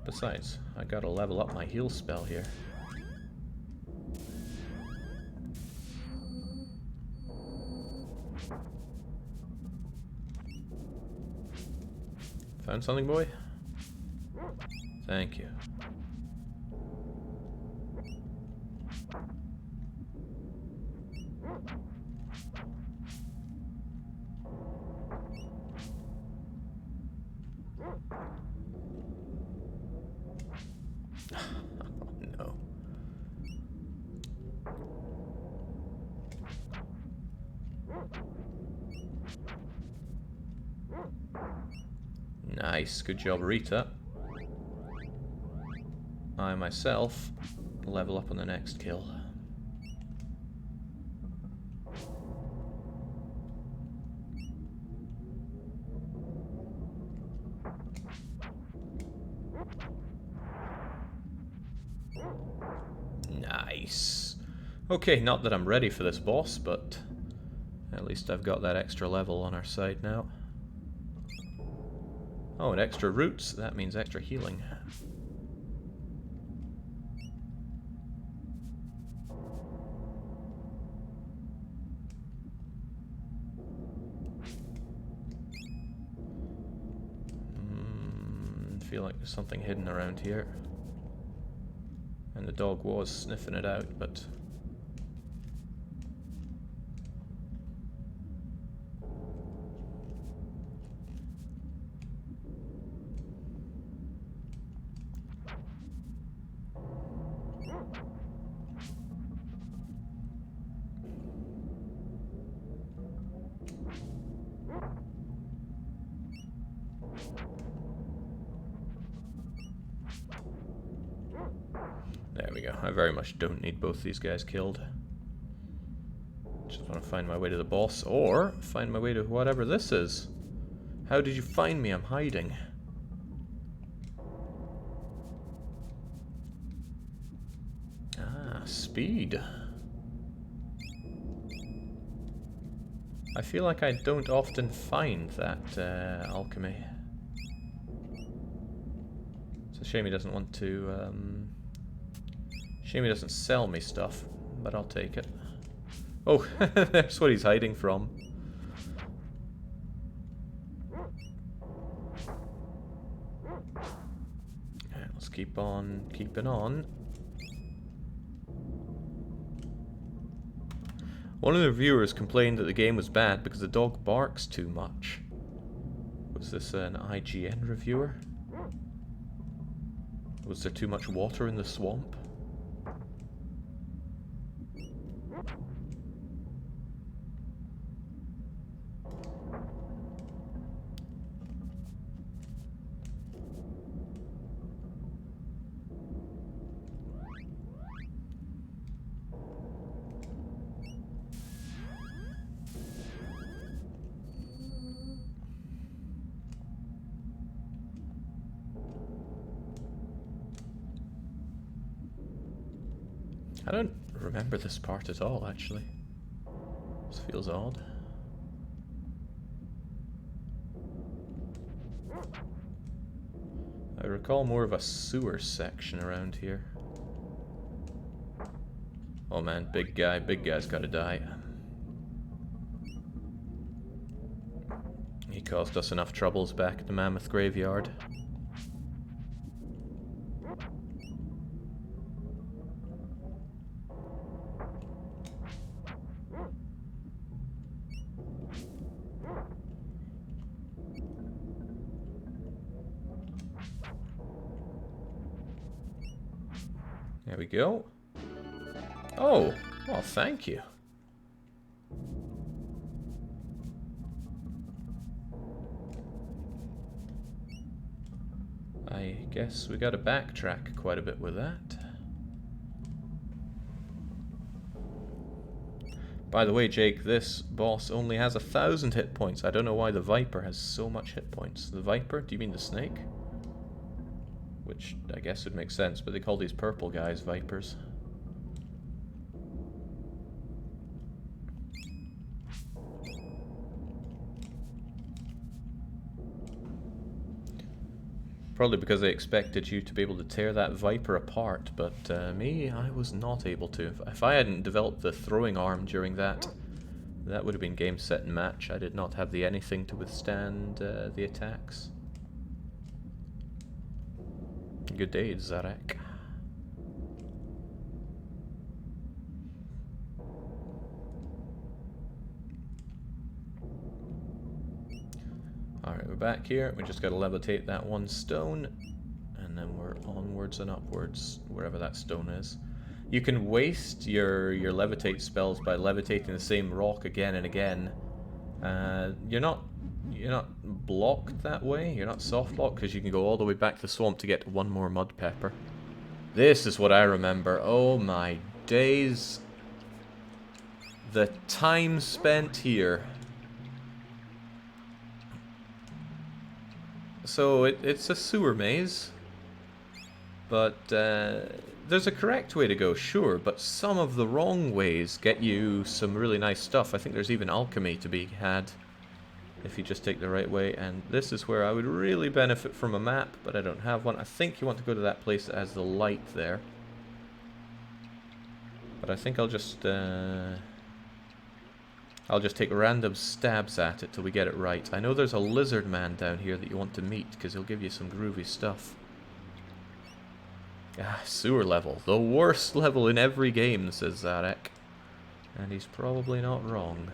A: Besides, I gotta level up my heal spell here. Found something, boy? Thank you. No. Nice, good job, Rita. I myself level up on the next kill. Nice. Okay, not that I'm ready for this boss, but at least I've got that extra level on our side now. Oh, and extra roots, that means extra healing. Feel like there's something hidden around here. And the dog was sniffing it out, but... There we go. I very much don't need both these guys killed. Just want to find my way to the boss, or find my way to whatever this is. How did you find me? I'm hiding. Ah, speed. I feel like I don't often find that alchemy. It's a shame he doesn't want to... Shame he doesn't sell me stuff, but I'll take it. Oh, that's what he's hiding from. Right, let's keep on keeping on. One of the reviewers complained that the game was bad because the dog barks too much. Was this an IGN reviewer? Was there too much water in the swamp? I don't remember this part at all, actually. This feels odd. I recall more of a sewer section around here. Oh man, big guy's gotta die. He caused us enough troubles back at the Mammoth Graveyard. There we go. Oh, well, thank you. I guess we gotta backtrack quite a bit with that. By the way, Jake, this boss only has 1,000 hit points. I don't know why the Viper has so much hit points. The Viper? Do you mean the snake? Which I guess would make sense, but they call these purple guys Vipers. Probably because they expected you to be able to tear that Viper apart, but me, I was not able to. If I hadn't developed the throwing arm during that, that would have been game, set, and match. I did not have the anything to withstand the attacks. Good day, Zarek. Alright, we're back here. We just gotta levitate that one stone, and then we're onwards and upwards, wherever that stone is. You can waste your levitate spells by levitating the same rock again and again. You're not blocked that way. You're not soft locked because you can go all the way back to the swamp to get one more mud pepper. This is what I remember. Oh my days. The time spent here. So it's a sewer maze, but there's a correct way to go, sure, but some of the wrong ways get you some really nice stuff. I think there's even alchemy to be had if you just take the right way, and this is where I would really benefit from a map, but I don't have one. I think you want to go to that place that has the light there, but I think I'll just take random stabs at it till we get it right. I know there's a lizard man down here that you want to meet, because he'll give you some groovy stuff. Ah, sewer level. The worst level in every game, says Zarek. And he's probably not wrong.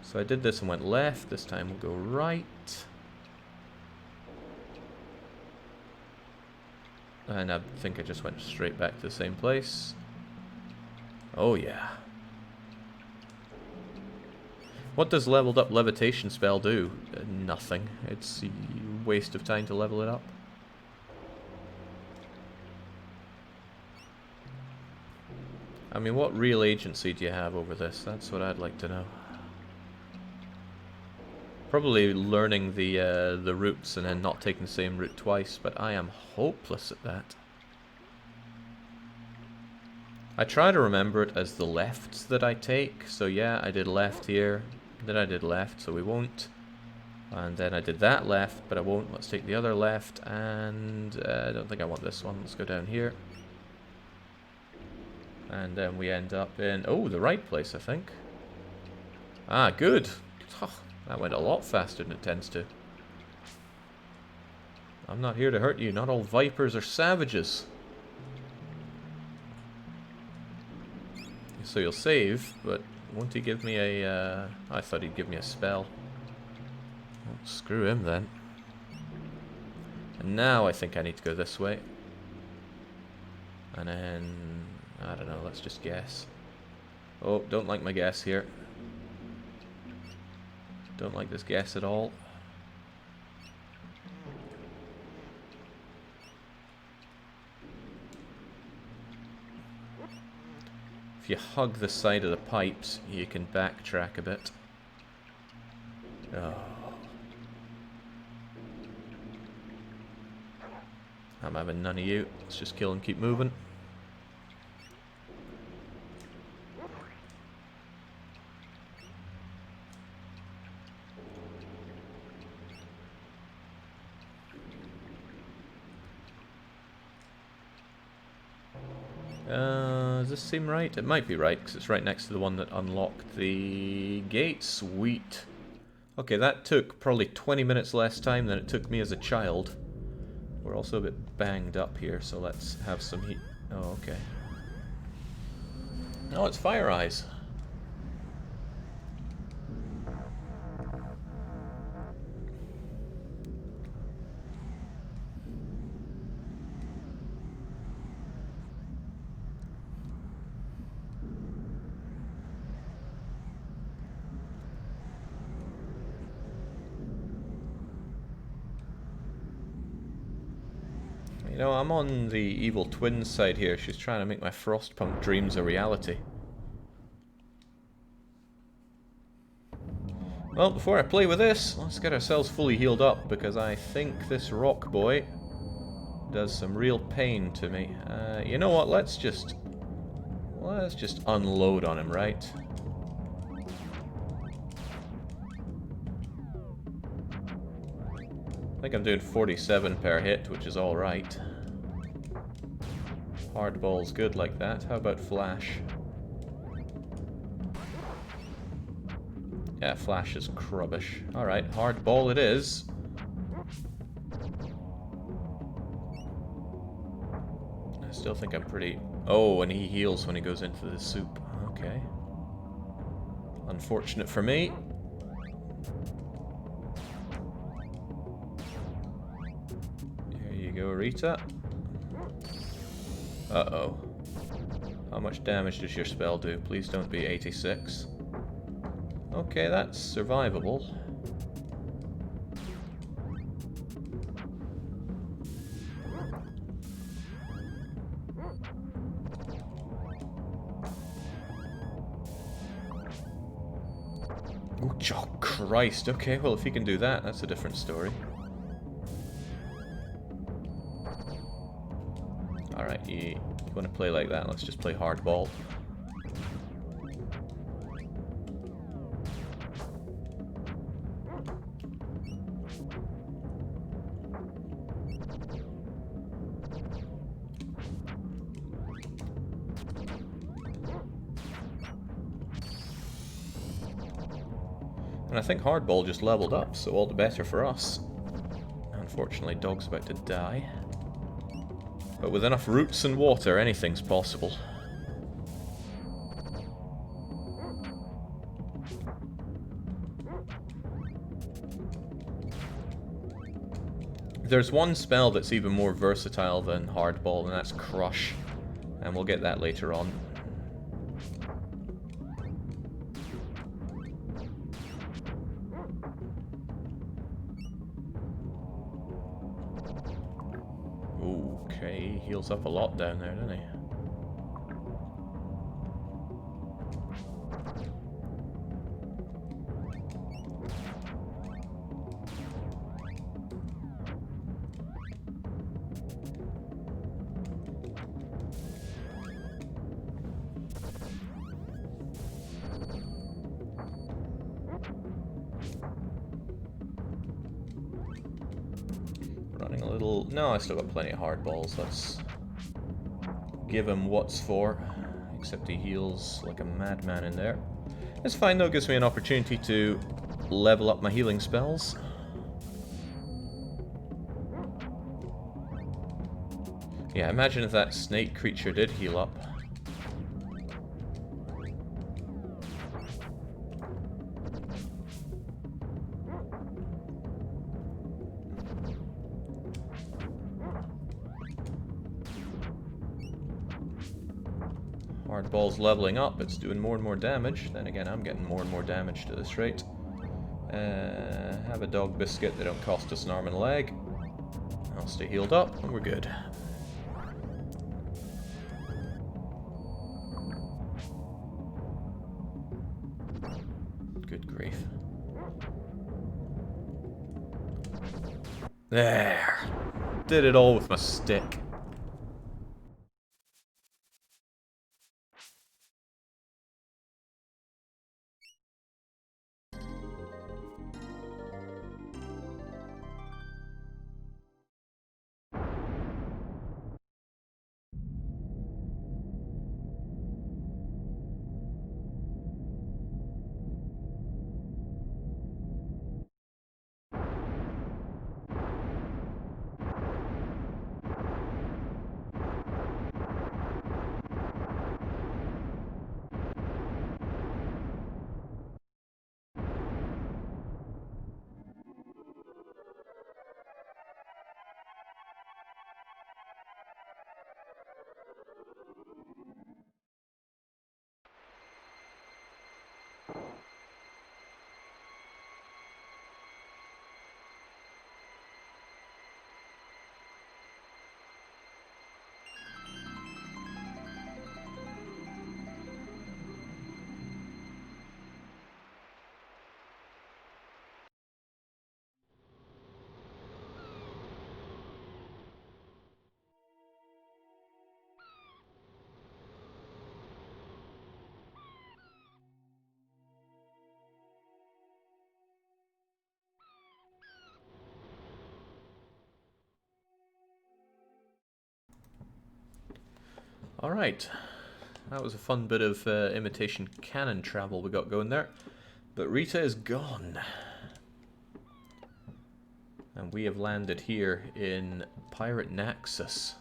A: So I did this and went left. This time we'll go right. And I think I just went straight back to the same place. Oh yeah. What does leveled up levitation spell do? Nothing. It's a waste of time to level it up. I mean, what real agency do you have over this? That's what I'd like to know. Probably learning the routes and then not taking the same route twice, but I am hopeless at that. I try to remember it as the lefts that I take. So yeah, I did left here. Then I did left, so we won't. And then I did that left, but I won't. Let's take the other left, and I don't think I want this one. Let's go down here. And then we end up in, oh, the right place, I think. Ah, good. Oh, that went a lot faster than it tends to. I'm not here to hurt you. Not all vipers are savages. So you'll save, but won't he give me a... I thought he'd give me a spell. Well, screw him then. And now I think I need to go this way. And then... I don't know, let's just guess. Oh, don't like my guess here. Don't like this guess at all. If you hug the side of the pipes, you can backtrack a bit. Oh. I'm having none of you. Let's just kill and keep moving. Does this seem right? It might be right, because it's right next to the one that unlocked the gate. Sweet. Okay, that took probably 20 minutes less time than it took me as a child. We're also a bit banged up here, so let's have some heat. Oh, okay. Oh, it's Fire Eyes. You know, I'm on the evil twin's side here. She's trying to make my Frostpunk dreams a reality. Well, before I play with this, let's get ourselves fully healed up, because I think this rock boy does some real pain to me. You know what? Let's just unload on him, right? I think I'm doing 47 per hit, which is alright. Hardball's good like that. How about Flash? Yeah, Flash is crubbish. Alright, Hardball it is. I still think I'm pretty... Oh, and he heals when he goes into the soup. Okay. Unfortunate for me. Here you go, Rita. Uh-oh. How much damage does your spell do? Please don't be 86. Okay, that's survivable. Oh, Christ. Okay, well, if he can do that, that's a different story. Alright, you want to play like that? Let's just play hardball. And I think hardball just leveled up, so all the better for us. Unfortunately, dog's about to die. But with enough roots and water, anything's possible. There's one spell that's even more versatile than hardball, and that's Crush. And we'll get that later on. Okay, he heals up a lot down there, doesn't he? Running a little... No, I still got plenty of hard balls. Let's give him what's for. Except he heals like a madman in there. It's fine though, gives me an opportunity to level up my healing spells. Yeah, imagine if that snake creature did heal up. Hardball's leveling up, it's doing more and more damage. Then again, I'm getting more and more damage to this rate. Have a dog biscuit, they don't cost us an arm and a leg. I'll stay healed up, and we're good. Good grief. There! Did it all with my stick. Alright, that was a fun bit of imitation cannon travel we got going there. But Rita is gone. And we have landed here in Pirate Naxos.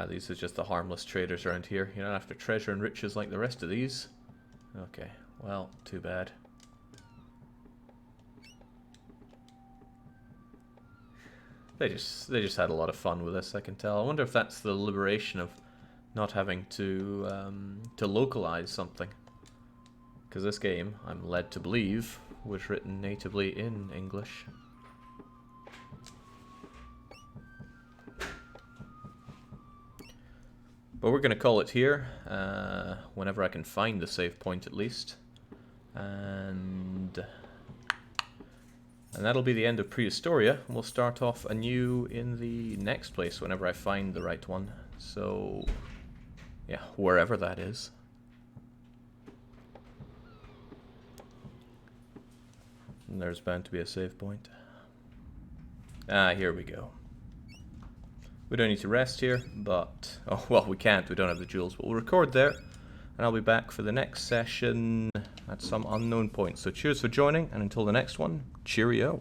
A: These are just the harmless traders around here. You don't have to treasure and riches like the rest of these. Okay, well, too bad. They just had a lot of fun with this, I can tell. I wonder if that's the liberation of not having to localize something. Because this game, I'm led to believe, was written natively in English. But we're going to call it here, whenever I can find the save point at least. And that'll be the end of Prehistoria. We'll start off anew in the next place whenever I find the right one. So, yeah, wherever that is. And there's bound to be a save point. Ah, here we go. We don't need to rest here, but... oh, well, we can't. We don't have the jewels. But we'll record there, and I'll be back for the next session at some unknown point. So cheers for joining, and until the next one, cheerio.